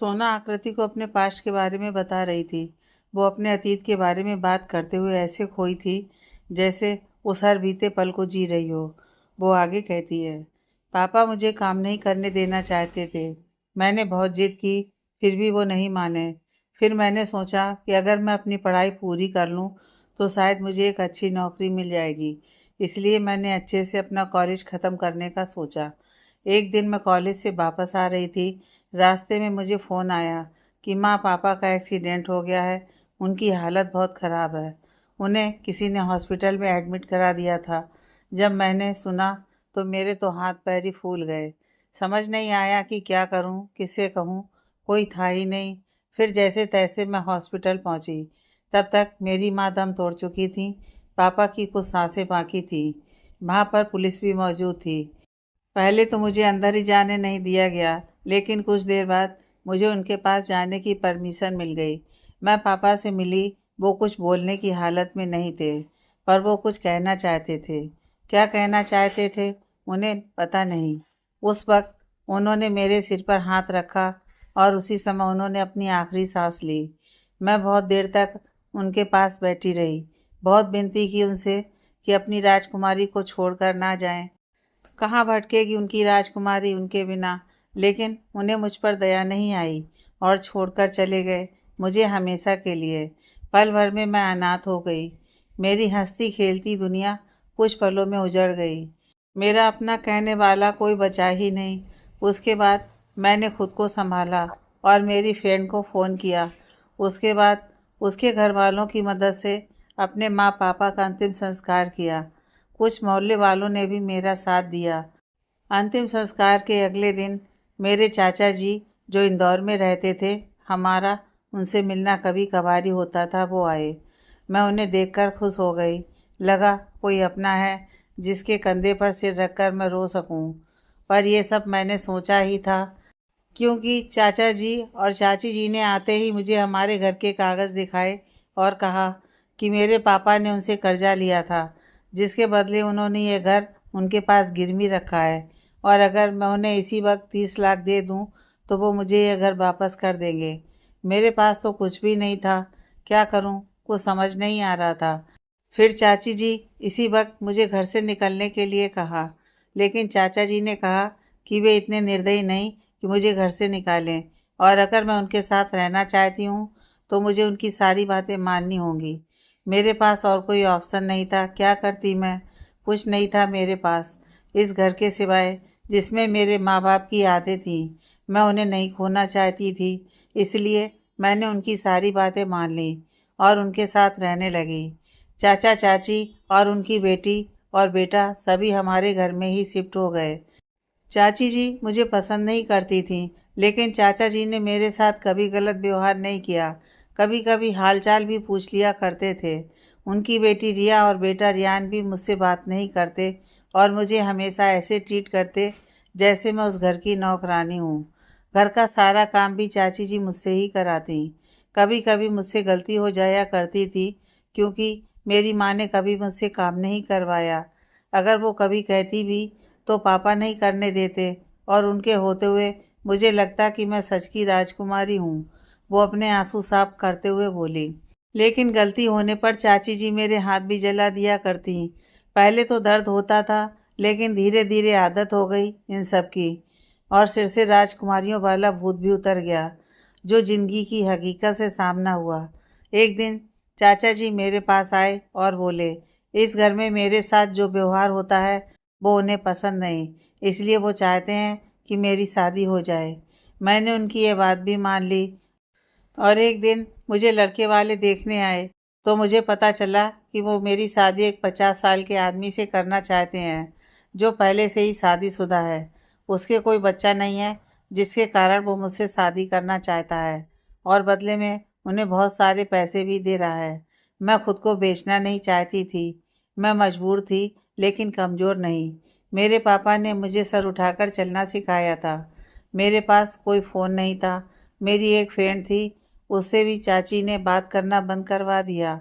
सोना आकृति को अपने पास्ट के बारे में बता रही थी। वो अपने अतीत के बारे में बात करते हुए ऐसे खोई थी जैसे उस हर बीते पल को जी रही हो। वो आगे कहती है, पापा मुझे काम नहीं करने देना चाहते थे। मैंने बहुत जिद की, फिर भी वो नहीं माने। फिर मैंने सोचा कि अगर मैं अपनी पढ़ाई पूरी कर लूँ तो शायद मुझे एक अच्छी नौकरी मिल जाएगी। इसलिए मैंने अच्छे से अपना कॉलेज ख़त्म करने का सोचा। एक दिन मैं कॉलेज से वापस आ रही थी। रास्ते में मुझे फ़ोन आया कि माँ पापा का एक्सीडेंट हो गया है, उनकी हालत बहुत ख़राब है। उन्हें किसी ने हॉस्पिटल में एडमिट करा दिया था। जब मैंने सुना तो मेरे तो हाथ पैर ही फूल गए। समझ नहीं आया कि क्या करूं, किसे कहूं, कोई था ही नहीं। फिर जैसे तैसे मैं हॉस्पिटल पहुंची। तब तक मेरी माँ दम तोड़ चुकी थी। पापा की कुछ सांसें बाकी थी। वहाँ पर पुलिस भी मौजूद थी। पहले तो मुझे अंदर ही जाने नहीं दिया गया, लेकिन कुछ देर बाद मुझे उनके पास जाने की परमिशन मिल गई। मैं पापा से मिली। वो कुछ बोलने की हालत में नहीं थे, पर वो कुछ कहना चाहते थे। क्या कहना चाहते थे उन्हें पता नहीं। उस वक्त उन्होंने मेरे सिर पर हाथ रखा और उसी समय उन्होंने अपनी आखिरी सांस ली। मैं बहुत देर तक उनके पास बैठी रही। बहुत विनती की उनसे कि अपनी राजकुमारी को छोड़कर ना जाएं। कहाँ भटकेगी उनकी राजकुमारी उनके बिना। लेकिन उन्हें मुझ पर दया नहीं आई और छोड़कर चले गए, मुझे हमेशा के लिए। पल भर में मैं अनाथ हो गई। मेरी हंसती खेलती दुनिया कुछ पलों में उजड़ गई। मेरा अपना कहने वाला कोई बचा ही नहीं। उसके बाद मैंने खुद को संभाला और मेरी फ्रेंड को फ़ोन किया। उसके बाद उसके घर वालों की मदद से अपने माँ पापा का अंतिम संस्कार किया। कुछ मोहल्ले वालों ने भी मेरा साथ दिया। अंतिम संस्कार के अगले दिन मेरे चाचा जी, जो इंदौर में रहते थे, हमारा उनसे मिलना कभी कभार ही होता था, वो आए। मैं उन्हें देखकर खुश हो गई। लगा कोई अपना है जिसके कंधे पर सिर रखकर मैं रो सकूं। पर यह सब मैंने सोचा ही था, क्योंकि चाचा जी और चाची जी ने आते ही मुझे हमारे घर के कागज़ दिखाए और कहा कि मेरे पापा ने उनसे कर्जा लिया था, जिसके बदले उन्होंने ये घर उनके पास गिरवी रखा है, और अगर मैं उन्हें इसी वक्त 30 लाख दे दूं तो वो मुझे यह घर वापस कर देंगे। मेरे पास तो कुछ भी नहीं था। क्या करूं, कुछ समझ नहीं आ रहा था। फिर चाची जी इसी वक्त मुझे घर से निकलने के लिए कहा, लेकिन चाचा जी ने कहा कि वे इतने निर्दयी नहीं कि मुझे घर से निकालें, और अगर मैं उनके साथ रहना चाहती हूँ तो मुझे उनकी सारी बातें माननी होंगी। मेरे पास और कोई ऑप्शन नहीं था। क्या करती मैं? कुछ नहीं था मेरे पास इस घर के सिवाय, जिसमें मेरे माँ बाप की यादें थीं। मैं उन्हें नहीं खोना चाहती थी, इसलिए मैंने उनकी सारी बातें मान ली और उनके साथ रहने लगी। चाचा चाची और उनकी बेटी और बेटा सभी हमारे घर में ही शिफ्ट हो गए। चाची जी मुझे पसंद नहीं करती थीं, लेकिन चाचा जी ने मेरे साथ कभी गलत व्यवहार नहीं किया। कभी कभी हालचाल भी पूछ लिया करते थे। उनकी बेटी रिया और बेटा रियान भी मुझसे बात नहीं करते और मुझे हमेशा ऐसे ट्रीट करते जैसे मैं उस घर की नौकरानी हूँ। घर का सारा काम भी चाची जी मुझसे ही कराती। कभी कभी मुझसे गलती हो जाया करती थी, क्योंकि मेरी माँ ने कभी मुझसे काम नहीं करवाया। अगर वो कभी कहती भी तो पापा नहीं करने देते, और उनके होते हुए मुझे लगता कि मैं सच की राजकुमारी हूँ। वो अपने आंसू साफ करते हुए बोली। लेकिन गलती होने पर चाची जी मेरे हाथ भी जला दिया करती। पहले तो दर्द होता था, लेकिन धीरे धीरे आदत हो गई इन सब की, और सिर से राजकुमारियों वाला भूत भी उतर गया, जो जिंदगी की हकीकत से सामना हुआ। एक दिन चाचा जी मेरे पास आए और बोले, इस घर में मेरे साथ जो व्यवहार होता है वो उन्हें पसंद नहीं, इसलिए वो चाहते हैं कि मेरी शादी हो जाए। मैंने उनकी ये बात भी मान ली, और एक दिन मुझे लड़के वाले देखने आए तो मुझे पता चला कि वो मेरी शादी एक 50 साल के आदमी से करना चाहते हैं, जो पहले से ही शादीशुदा है। उसके कोई बच्चा नहीं है, जिसके कारण वो मुझसे शादी करना चाहता है, और बदले में उन्हें बहुत सारे पैसे भी दे रहा है। मैं खुद को बेचना नहीं चाहती थी। मैं मजबूर थी, लेकिन कमज़ोर नहीं। मेरे पापा ने मुझे सर उठाकर चलना सिखाया था। मेरे पास कोई फ़ोन नहीं था। मेरी एक फ्रेंड थी, उससे भी चाची ने बात करना बंद करवा दिया।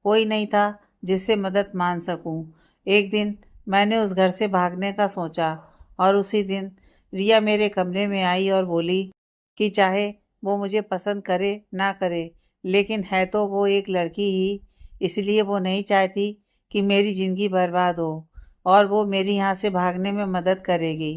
कोई नहीं था जिससे मदद मांग सकूं। एक दिन मैंने उस घर से भागने का सोचा, और उसी दिन रिया मेरे कमरे में आई और बोली कि चाहे वो मुझे पसंद करे ना करे, लेकिन है तो वो एक लड़की ही, इसलिए वो नहीं चाहती कि मेरी ज़िंदगी बर्बाद हो, और वो मेरी यहाँ से भागने में मदद करेगी।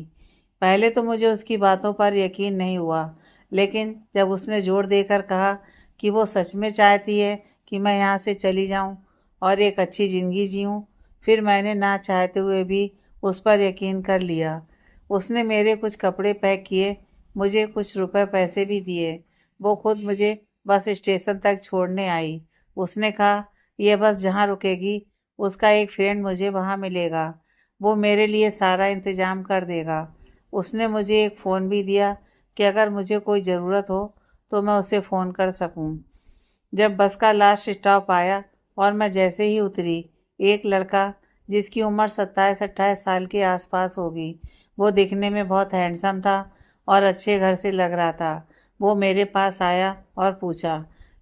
पहले तो मुझे उसकी बातों पर यकीन नहीं हुआ, लेकिन जब उसने जोर देकर कहा कि वो सच में चाहती है कि मैं यहाँ से चली जाऊँ और एक अच्छी ज़िंदगी जीऊँ, फिर मैंने ना चाहते हुए भी उस पर यकीन कर लिया। उसने मेरे कुछ कपड़े पैक किए, मुझे कुछ रुपए पैसे भी दिए। वो खुद मुझे बस स्टेशन तक छोड़ने आई। उसने कहा, यह बस जहाँ रुकेगी उसका एक फ्रेंड मुझे वहाँ मिलेगा, वो मेरे लिए सारा इंतज़ाम कर देगा। उसने मुझे एक फ़ोन भी दिया कि अगर मुझे कोई ज़रूरत हो तो मैं उसे फ़ोन कर सकूं। जब बस का लास्ट स्टॉप आया और मैं जैसे ही उतरी, एक लड़का जिसकी उम्र 27-28 साल के आसपास होगी, वो दिखने में बहुत हैंडसम था और अच्छे घर से लग रहा था। वो मेरे पास आया और पूछा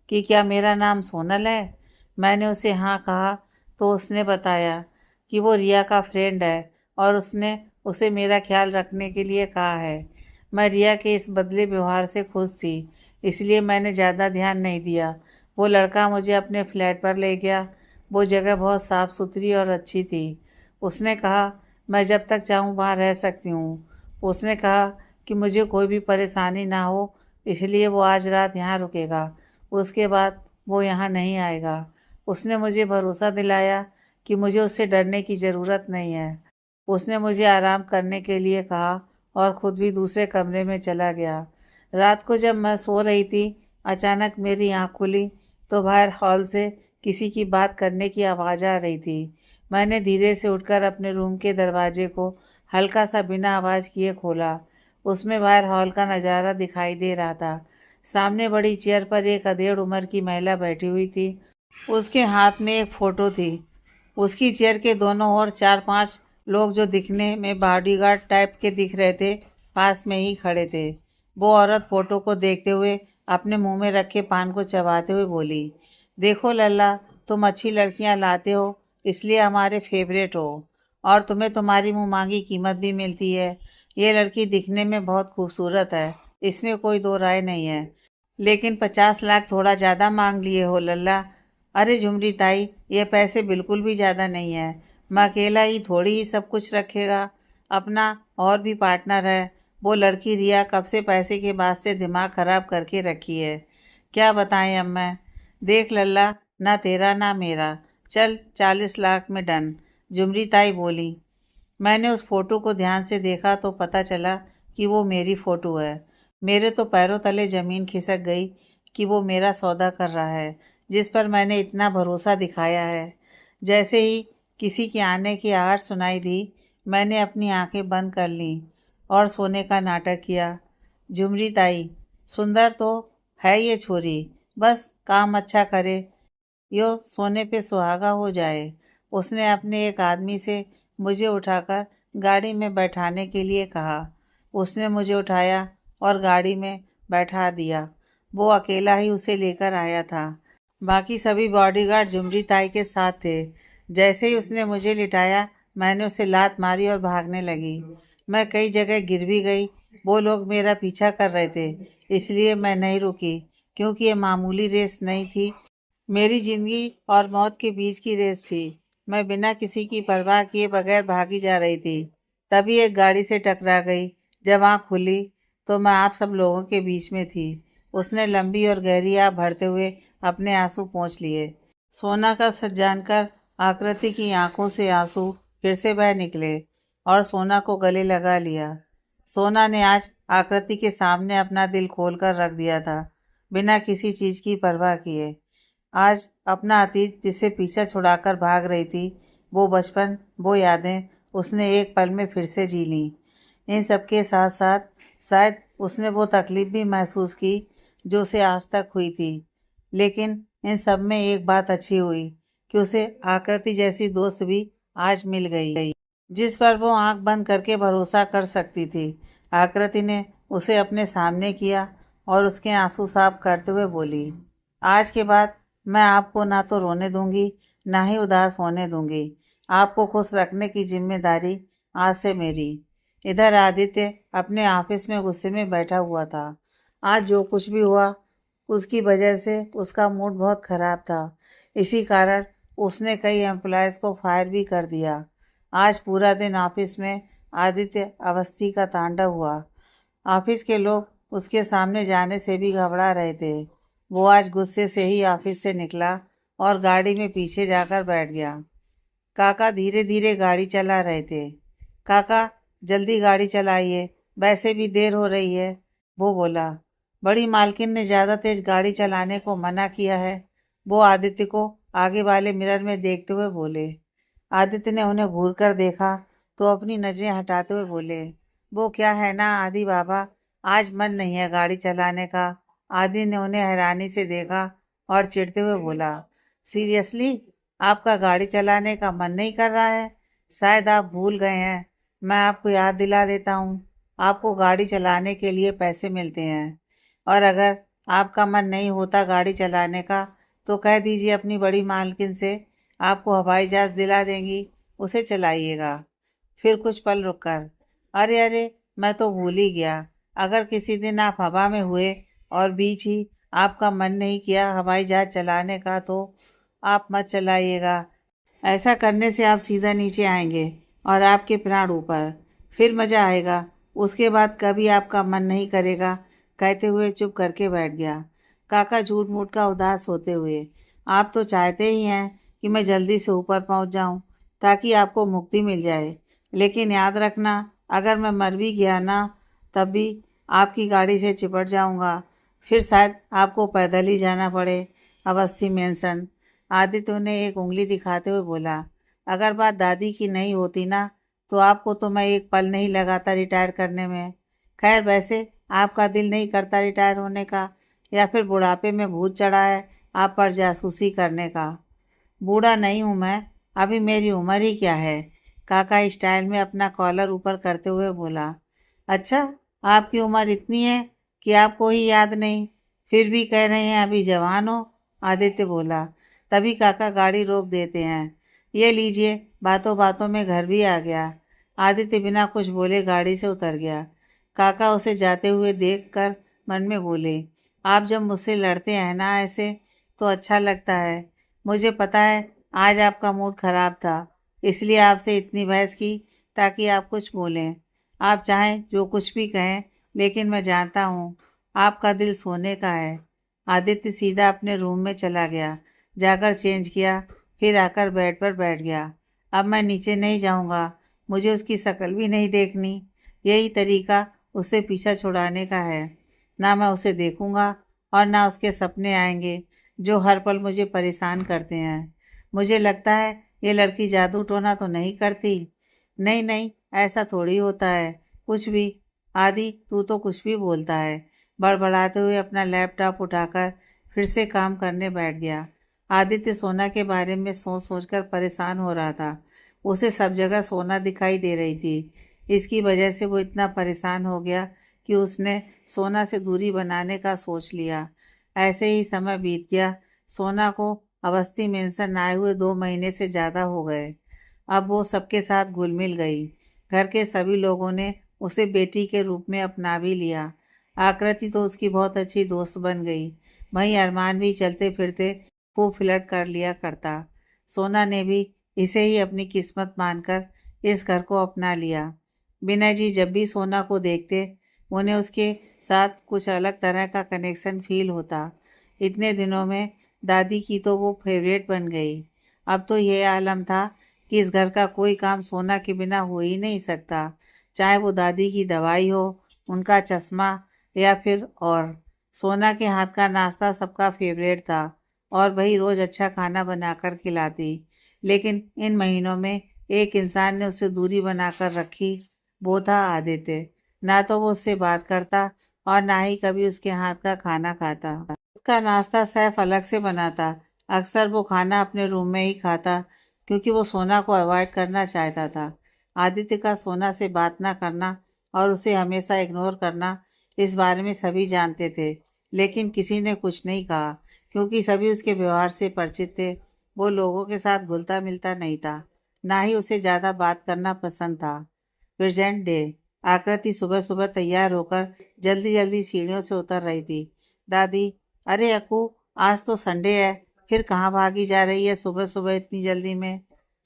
कि क्या मेरा नाम सोनल है। मैंने उसे हाँ कहा तो उसने बताया कि वो रिया का फ्रेंड है और उसने उसे मेरा ख्याल रखने के लिए कहा है। मैं रिया के इस बदले व्यवहार से खुश थी, इसलिए मैंने ज़्यादा ध्यान नहीं दिया। वो लड़का मुझे अपने फ्लैट पर ले गया। वो जगह बहुत साफ़ सुथरी और अच्छी थी। उसने कहा, मैं जब तक चाहूँ वहाँ रह सकती हूँ। उसने कहा कि मुझे कोई भी परेशानी ना हो, इसलिए वो आज रात यहाँ रुकेगा। उसके बाद वो यहाँ नहीं आएगा। उसने मुझे भरोसा दिलाया कि मुझे उससे डरने की ज़रूरत नहीं है। उसने मुझे आराम करने के लिए कहा और ख़ुद भी दूसरे कमरे में चला गया। रात को जब मैं सो रही थी, अचानक मेरी आँख खुली तो बाहर हॉल से किसी की बात करने की आवाज़ आ रही थी। मैंने धीरे से उठकर अपने रूम के दरवाजे को हल्का सा बिना आवाज़ किए खोला। उसमें बाहर हॉल का नज़ारा दिखाई दे रहा था। सामने बड़ी चेयर पर एक अधेड़ उम्र की महिला बैठी हुई थी। उसके हाथ में एक फ़ोटो थी। उसकी चेयर के दोनों ओर 4-5 लोग जो दिखने में बॉडीगार्ड टाइप के दिख रहे थे, पास में ही खड़े थे। वो औरत फ़ोटो को देखते हुए अपने मुंह में रखे पान को चबाते हुए बोली, देखो लल्ला, तुम अच्छी लड़कियां लाते हो इसलिए हमारे फेवरेट हो, और तुम्हें तुम्हारी मुँह मांगी कीमत भी मिलती है। ये लड़की दिखने में बहुत खूबसूरत है, इसमें कोई दो राय नहीं है, लेकिन 50 लाख थोड़ा ज़्यादा मांग लिए हो लल्ला। अरे झुमरी ताई, ये पैसे बिल्कुल भी ज़्यादा नहीं है। मैं अकेला ही थोड़ी ही सब कुछ रखेगा, अपना और भी पार्टनर है। वो लड़की रिया कब से पैसे के वास्ते दिमाग खराब करके रखी है, क्या बताएं अब मैं। देख लल्ला, ना तेरा ना मेरा, चल 40 लाख में डन, झुमरी ताई बोली। मैंने उस फोटो को ध्यान से देखा तो पता चला कि वो मेरी फ़ोटो है। मेरे तो पैरों तले ज़मीन खिसक गई कि वो मेरा सौदा कर रहा है, जिस पर मैंने इतना भरोसा दिखाया है। जैसे ही किसी के आने की आहट सुनाई दी, मैंने अपनी आंखें बंद कर लीं और सोने का नाटक किया। झुमरी ताई, सुंदर तो है ये छोरी, बस काम अच्छा करे, यो सोने पे सुहागा हो जाए। उसने अपने एक आदमी से मुझे उठाकर गाड़ी में बैठाने के लिए कहा। उसने मुझे उठाया और गाड़ी में बैठा दिया। वो अकेला ही उसे लेकर आया था। बाकी सभी बॉडीगार्ड झुमरी ताई के साथ थे। जैसे ही उसने मुझे लिटाया, मैंने उसे लात मारी और भागने लगी। मैं कई जगह गिर भी गई। वो लोग मेरा पीछा कर रहे थे, इसलिए मैं नहीं रुकी, क्योंकि ये मामूली रेस नहीं थी, मेरी ज़िंदगी और मौत के बीच की रेस थी। मैं बिना किसी की परवाह किए बगैर भागी जा रही थी। तभी एक गाड़ी से टकरा गई। जब आँख खुली तो मैं आप सब लोगों के बीच में थी। उसने लंबी और गहरी आह भरते हुए अपने आंसू पोंछ लिए। सोना का सच जानकर आकृति की आंखों से आंसू फिर से बह निकले और सोना को गले लगा लिया। सोना ने आज आकृति के सामने अपना दिल खोलकर रख दिया था, बिना किसी चीज़ की परवाह किए। आज अपना अतीत जिससे पीछा छुड़ाकर भाग रही थी, वो बचपन, वो यादें उसने एक पल में फिर से जी लीं। इन सब के साथ साथ शायद उसने वो तकलीफ़ भी महसूस की जो उसे आज तक हुई थी। लेकिन इन सब में एक बात अच्छी हुई कि उसे आकृति जैसी दोस्त भी आज मिल गई, जिस पर वो आंख बंद करके भरोसा कर सकती थी। आकृति ने उसे अपने सामने किया और उसके आंसू साफ करते हुए बोली, आज के बाद मैं आपको ना तो रोने दूंगी, ना ही उदास होने दूंगी। आपको खुश रखने की जिम्मेदारी आज से मेरी। इधर आदित्य अपने ऑफिस में गुस्से में बैठा हुआ था। आज जो कुछ भी हुआ उसकी वजह से उसका मूड बहुत ख़राब था। इसी कारण उसने कई एम्प्लॉयज़ को फायर भी कर दिया। आज पूरा दिन ऑफिस में आदित्य अवस्थी का तांडव हुआ। ऑफिस के लोग उसके सामने जाने से भी घबरा रहे थे। वो आज गुस्से से ही ऑफिस से निकला और गाड़ी में पीछे जाकर बैठ गया। काका धीरे धीरे गाड़ी चला रहे थे। काका, जल्दी गाड़ी चलाइए, वैसे भी देर हो रही है, वो बोला। बड़ी मालकिन ने ज़्यादा तेज गाड़ी चलाने को मना किया है, वो आदित्य को आगे वाले मिरर में देखते हुए बोले। आदित्य ने उन्हें घूर कर देखा तो अपनी नजरें हटाते हुए बोले, वो क्या है ना आदि बाबा, आज मन नहीं है गाड़ी चलाने का। आदि ने उन्हें हैरानी से देखा और चिढ़ते हुए बोला, सीरियसली आपका गाड़ी चलाने का मन नहीं कर रहा है? शायद आप भूल गए हैं, मैं आपको याद दिला देता हूँ। आपको गाड़ी चलाने के लिए पैसे मिलते हैं, और अगर आपका मन नहीं होता गाड़ी चलाने का तो कह दीजिए अपनी बड़ी मालकिन से, आपको हवाई जहाज दिला देंगी, उसे चलाइएगा। फिर कुछ पल रुककर, अरे अरे, मैं तो भूल ही गया, अगर किसी दिन आप हवा में हुए और बीच ही आपका मन नहीं किया हवाई जहाज चलाने का तो आप मत चलाइएगा। ऐसा करने से आप सीधा नीचे आएंगे और आपके प्राण ऊपर, फिर मज़ा आएगा। उसके बाद कभी आपका मन नहीं करेगा। कहते हुए चुप करके बैठ गया। काका झूठ मूठ का उदास होते हुए, आप तो चाहते ही हैं कि मैं जल्दी से ऊपर पहुंच जाऊं ताकि आपको मुक्ति मिल जाए, लेकिन याद रखना, अगर मैं मर भी गया ना, तब भी आपकी गाड़ी से चिपट जाऊंगा। फिर शायद आपको पैदल ही जाना पड़े अवस्थी मेंशन। आदित्य ने एक उंगली दिखाते हुए बोला, अगर बात दादी की नहीं होती ना, तो आपको तो मैं एक पल नहीं लगाता रिटायर करने में। खैर, वैसे आपका दिल नहीं करता रिटायर होने का, या फिर बुढ़ापे में भूत चढ़ा है आप पर जासूसी करने का? बूढ़ा नहीं हूँ मैं, अभी मेरी उम्र ही क्या है, काका स्टाइल में अपना कॉलर ऊपर करते हुए बोला। अच्छा, आपकी उम्र इतनी है कि आपको ही याद नहीं, फिर भी कह रहे हैं अभी जवान हो, आदित्य बोला। तभी काका गाड़ी रोक देते हैं। ये लीजिए, बातों बातों में घर भी आ गया। आदित्य बिना कुछ बोले गाड़ी से उतर गया। काका उसे जाते हुए देखकर मन में बोले, आप जब मुझसे लड़ते हैं ना ऐसे, तो अच्छा लगता है। मुझे पता है आज आपका मूड खराब था, इसलिए आपसे इतनी बहस की ताकि आप कुछ बोलें। आप चाहें जो कुछ भी कहें, लेकिन मैं जानता हूँ आपका दिल सोने का है। आदित्य सीधा अपने रूम में चला गया, जाकर चेंज किया, फिर आकर बेड पर बैठ गया। अब मैं नीचे नहीं जाऊँगा, मुझे उसकी शक्ल भी नहीं देखनी। यही तरीका उससे पीछा छुड़ाने का है। ना मैं उसे देखूँगा और ना उसके सपने आएंगे जो हर पल मुझे परेशान करते हैं। मुझे लगता है ये लड़की जादू टोना तो नहीं करती। नहीं नहीं, ऐसा थोड़ी होता है कुछ भी। आदि, तू तो कुछ भी बोलता है, बड़बड़ाते हुए अपना लैपटॉप उठाकर फिर से काम करने बैठ गया। आदित्य सोना के बारे में सोच सोचकर परेशान हो रहा था। उसे सब जगह सोना दिखाई दे रही थी। इसकी वजह से वो इतना परेशान हो गया कि उसने सोना से दूरी बनाने का सोच लिया। ऐसे ही समय बीत गया। सोना को अवस्थी मेंशन आए हुए 2 महीने से ज़्यादा हो गए। अब वो सबके साथ घुल मिल गई। घर के सभी लोगों ने उसे बेटी के रूप में अपना भी लिया। आकृति तो उसकी बहुत अच्छी दोस्त बन गई। वहीं अरमान भी चलते फिरते खूब फ्लर्ट कर लिया करता। सोना ने भी इसे ही अपनी किस्मत मानकर इस घर को अपना लिया। विनय जी जब भी सोना को देखते, उन्हें उसके साथ कुछ अलग तरह का कनेक्शन फील होता। इतने दिनों में दादी की तो वो फेवरेट बन गई। अब तो यह आलम था कि इस घर का कोई काम सोना के बिना हो ही नहीं सकता, चाहे वो दादी की दवाई हो, उनका चश्मा, या फिर और। सोना के हाथ का नाश्ता सबका फेवरेट था और वही रोज़ अच्छा खाना बनाकर खिलाती। लेकिन इन महीनों में एक इंसान ने उससे दूरी बनाकर रखी, वो था आदित्य। ना तो वो उससे बात करता और ना ही कभी उसके हाथ का खाना खाता। उसका नाश्ता सैफ अलग से बनाता। अक्सर वो खाना अपने रूम में ही खाता, क्योंकि वो सोना को अवॉइड करना चाहता था। आदित्य का सोना से बात ना करना और उसे हमेशा इग्नोर करना, इस बारे में सभी जानते थे, लेकिन किसी ने कुछ नहीं कहा, क्योंकि सभी उसके व्यवहार से परिचित थे। वो लोगों के साथ घुलता मिलता नहीं था, ना ही उसे ज़्यादा बात करना पसंद था। Present day. आकृति सुबह सुबह तैयार होकर जल्दी जल्दी सीढ़ियों से उतर रही थी। दादी, अरे अक्कू, आज तो संडे है, फिर कहाँ भागी जा रही है सुबह सुबह इतनी जल्दी में?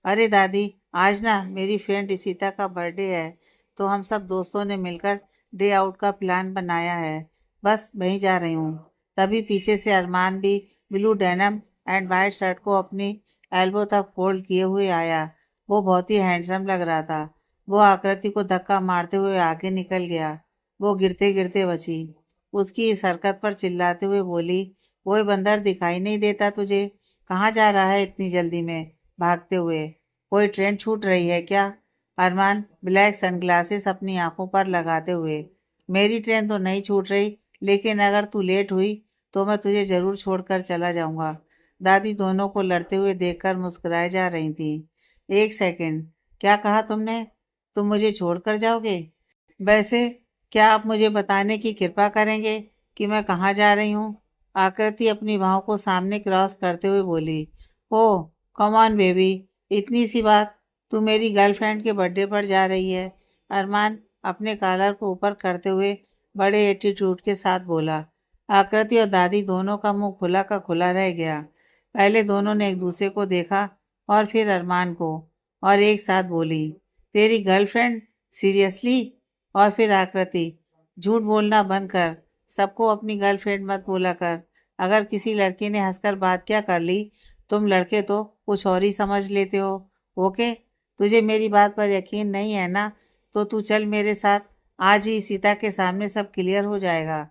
अरे दादी, आज ना मेरी फ्रेंड इशिता का बर्थडे है, तो हम सब दोस्तों ने मिलकर डे आउट का प्लान बनाया है। बस वहीं जा रही हूँ। तभी पीछे से अरमान भी blue denim and white shirt को अपनी एल्बो तक फोल्ड किए हुए आया। वो बहुत ही हैंडसम लग रहा था। वो आकृति को धक्का मारते हुए आगे निकल गया। वो गिरते गिरते बची। उसकी इस हरकत पर चिल्लाते हुए बोली, "वो बंदर दिखाई नहीं देता तुझे? कहाँ जा रहा है इतनी जल्दी में भागते हुए? कोई ट्रेन छूट रही है क्या?" अरमान ब्लैक सनग्लासेस अपनी आंखों पर लगाते हुए, "मेरी ट्रेन तो नहीं छूट रही, लेकिन अगर तू लेट हुई तो मैं तुझे जरूर छोड़कर चला जाऊंगा।" दादी दोनों को लड़ते हुए देखकर मुस्कुराए जा रही थी। "एक सेकंड, क्या कहा तुमने? तुम मुझे छोड़कर जाओगे? वैसे क्या आप मुझे बताने की कृपा करेंगे कि मैं कहाँ जा रही हूँ?" आकृति अपनी बाहों को सामने क्रॉस करते हुए बोली, "ओह कम ऑन बेबी, इतनी सी बात, तू मेरी गर्लफ्रेंड के बर्थडे पर जा रही है?" अरमान अपने कॉलर को ऊपर करते हुए बड़े एटीट्यूड के साथ बोला। आकृति और दादी दोनों का मुंह खुला का खुला रह गया। पहले दोनों ने एक दूसरे को देखा और फिर अरमान को, और एक साथ बोली, "तेरी गर्लफ्रेंड? सीरियसली?" और फिर आकृति, "झूठ बोलना बंद कर, सबको अपनी गर्लफ्रेंड मत बोला कर। अगर किसी लड़के ने हंसकर बात क्या कर ली, तुम लड़के तो कुछ और ही समझ लेते हो। ओके, तुझे मेरी बात पर यकीन नहीं है ना? तो तू चल मेरे साथ, आज ही सीता के सामने सब क्लियर हो जाएगा।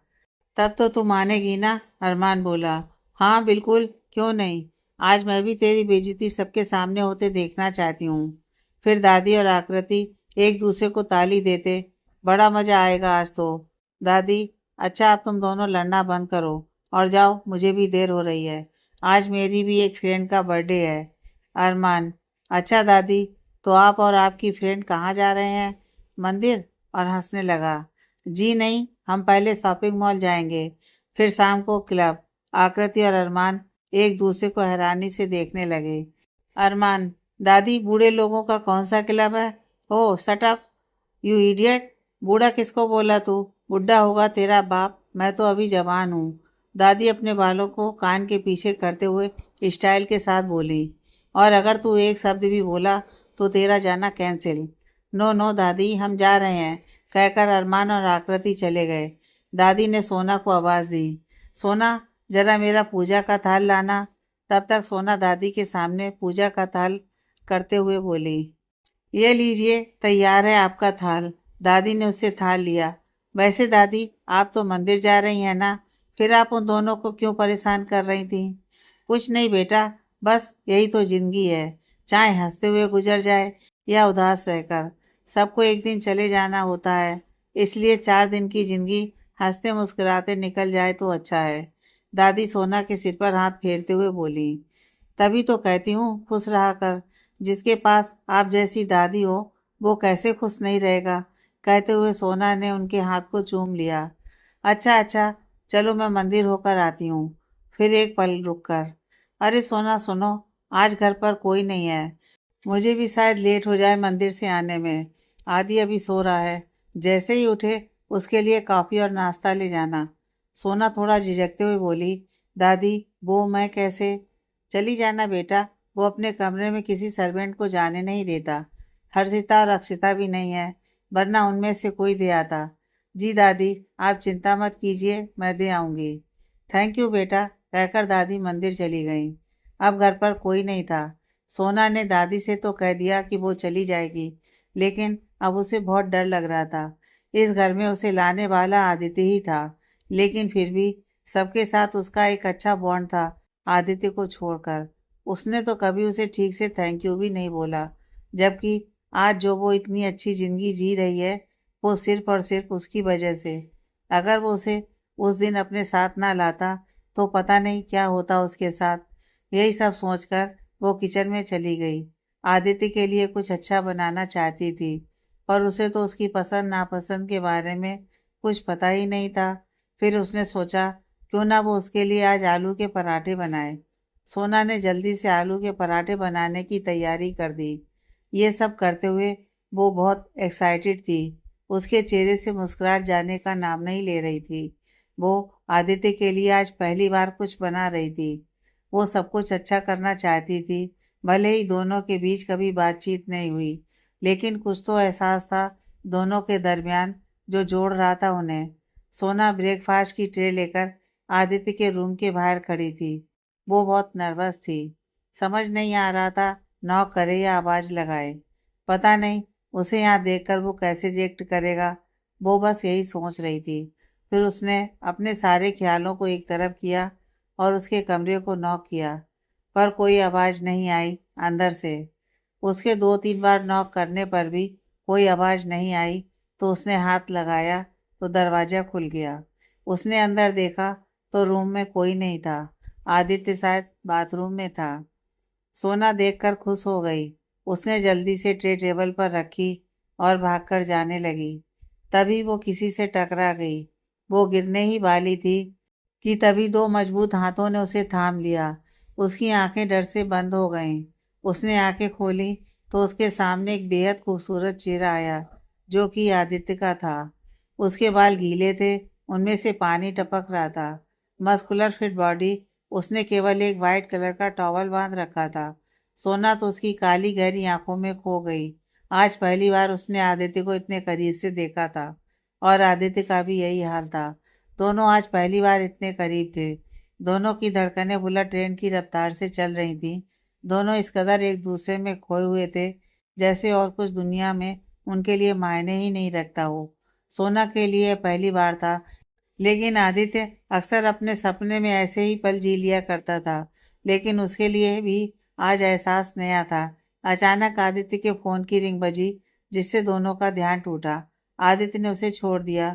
तब तो तू मानेगी ना?" अरमान बोला। "हाँ बिल्कुल, क्यों नहीं। आज मैं भी तेरी बेइज्जती सबके सामने होते देखना चाहती हूँ।" फिर दादी और आकृति एक दूसरे को ताली देते, "बड़ा मजा आएगा आज तो।" दादी, "अच्छा अब तुम दोनों लड़ना बंद करो और जाओ, मुझे भी देर हो रही है। आज मेरी भी एक फ्रेंड का बर्थडे है।" अरमान, "अच्छा दादी, तो आप और आपकी फ्रेंड कहाँ जा रहे हैं? मंदिर?" और हंसने लगा, "जी नहीं, हम पहले शॉपिंग मॉल जाएंगे, फिर शाम को क्लब।" आकृति और अरमान एक दूसरे को हैरानी से देखने लगे। अरमान, "दादी, बूढ़े लोगों का कौन सा क्लब है? ओह शट अप यू इडियट। बूढ़ा किसको बोला तू? बुढ़ा होगा तेरा बाप, मैं तो अभी जवान हूँ।" दादी अपने बालों को कान के पीछे करते हुए स्टाइल के साथ बोली, "और अगर तू एक शब्द भी बोला तो तेरा जाना कैंसिल।" "नो नो दादी, हम जा रहे हैं," कहकर अरमान और आकृति चले गए। दादी ने सोना को आवाज दी, "सोना, जरा मेरा पूजा का थाल लाना।" तब तक सोना दादी के सामने पूजा का थाल करते हुए बोली, "ये लीजिए, तैयार है आपका थाल।" दादी ने उससे थाल लिया। "वैसे दादी, आप तो मंदिर जा रही हैं ना? फिर आप उन दोनों को क्यों परेशान कर रही थी?" "कुछ नहीं बेटा, बस यही तो जिंदगी है, चाहे हंसते हुए गुजर जाए या उदास रहकर, सबको एक दिन चले जाना होता है। इसलिए 4 दिन की जिंदगी हंसते मुस्कुराते निकल जाए तो अच्छा है।" दादी सोना के सिर पर हाथ फेरते हुए बोली, "तभी तो कहती हूँ खुश रहा कर। जिसके पास आप जैसी दादी हो, वो कैसे खुश नहीं रहेगा?" कहते हुए सोना ने उनके हाथ को चूम लिया। "अच्छा अच्छा, चलो मैं मंदिर होकर आती हूँ।" फिर एक पल रुक कर, "अरे सोना सुनो, आज घर पर कोई नहीं है। मुझे भी शायद लेट हो जाए मंदिर से आने में। आदि अभी सो रहा है, जैसे ही उठे उसके लिए कॉफ़ी और नाश्ता ले जाना।" सोना थोड़ा झिझकते हुए बोली, "दादी, वो मैं कैसे?" "चली जाना बेटा, वो अपने कमरे में किसी सर्वेंट को जाने नहीं देता। हर्षिता और अक्षिता भी नहीं है, वरना उनमें से कोई दे आता।" "जी दादी, आप चिंता मत कीजिए, मैं दे आऊँगी।" "थैंक यू बेटा," कहकर दादी मंदिर चली गईं। अब घर पर कोई नहीं था। सोना ने दादी से तो कह दिया कि वो चली जाएगी, लेकिन अब उसे बहुत डर लग रहा था। इस घर में उसे लाने वाला आदित्य ही था, लेकिन फिर भी सबके साथ उसका एक अच्छा बॉन्ड था। आदित्य को छोड़कर उसने तो कभी उसे ठीक से थैंक यू भी नहीं बोला, जबकि आज जो वो इतनी अच्छी जिंदगी जी रही है, वो सिर्फ और सिर्फ उसकी वजह से। अगर वो उसे उस दिन अपने साथ ना लाता तो पता नहीं क्या होता उसके साथ। यही सब सोचकर वो किचन में चली गई। आदित्य के लिए कुछ अच्छा बनाना चाहती थी, पर उसे तो उसकी पसंद नापसंद के बारे में कुछ पता ही नहीं था। फिर उसने सोचा, क्यों ना वो उसके लिए आज आलू के पराठे बनाए। सोना ने जल्दी से आलू के पराठे बनाने की तैयारी कर दी। ये सब करते हुए वो बहुत एक्साइटेड थी। उसके चेहरे से मुस्कुराहट जाने का नाम नहीं ले रही थी। वो आदित्य के लिए आज पहली बार कुछ बना रही थी। वो सब कुछ अच्छा करना चाहती थी। भले ही दोनों के बीच कभी बातचीत नहीं हुई, लेकिन कुछ तो एहसास था दोनों के दरमियान जो जोड़ रहा था उन्हें। सोना ब्रेकफास्ट की ट्रे लेकर आदित्य के रूम के बाहर खड़ी थी। वो बहुत नर्वस थी। समझ नहीं आ रहा था नॉक करे या आवाज़ लगाए। पता नहीं उसे यहाँ देखकर वो कैसे रिएक्ट करेगा। वो बस यही सोच रही थी। फिर उसने अपने सारे ख्यालों को एक तरफ किया और उसके कमरे को नॉक किया, पर कोई आवाज़ नहीं आई अंदर से। उसके 2-3 बार नॉक करने पर भी कोई आवाज़ नहीं आई तो उसने हाथ लगाया तो दरवाज़ा खुल गया। उसने अंदर देखा तो रूम में कोई नहीं था। आदित्य शायद बाथरूम में था। सोना देखकर खुश हो गई। उसने जल्दी से ट्रे टेबल पर रखी और भागकर जाने लगी। तभी वो किसी से टकरा गई। वो गिरने ही वाली थी कि तभी दो मजबूत हाथों ने उसे थाम लिया। उसकी आंखें डर से बंद हो गईं। उसने आंखें खोली तो उसके सामने एक बेहद खूबसूरत चेहरा आया, जो कि आदित्य का था। उसके बाल गीले थे, उनमें से पानी टपक रहा था। मस्कुलर फिट बॉडी, उसने केवल एक वाइट कलर का टॉवल बांध रखा था। सोना तो उसकी काली गहरी आंखों में खो गई। आज पहली बार उसने आदित्य को इतने करीब से देखा था और आदित्य का भी यही हाल था। दोनों आज पहली बार इतने करीब थे। दोनों की धड़कनें बुलेट ट्रेन की रफ्तार से चल रही थीं। दोनों इस कदर एक दूसरे में खोए हुए थे जैसे और कुछ दुनिया में उनके लिए मायने ही नहीं रखता हो। सोना के लिए यह पहली बार था, लेकिन आदित्य अक्सर अपने सपने में ऐसे ही पल जी लिया करता था। लेकिन उसके लिए भी आज एहसास नया था। अचानक आदित्य के फोन की रिंग बजी, जिससे दोनों का ध्यान टूटा। आदित्य ने उसे छोड़ दिया।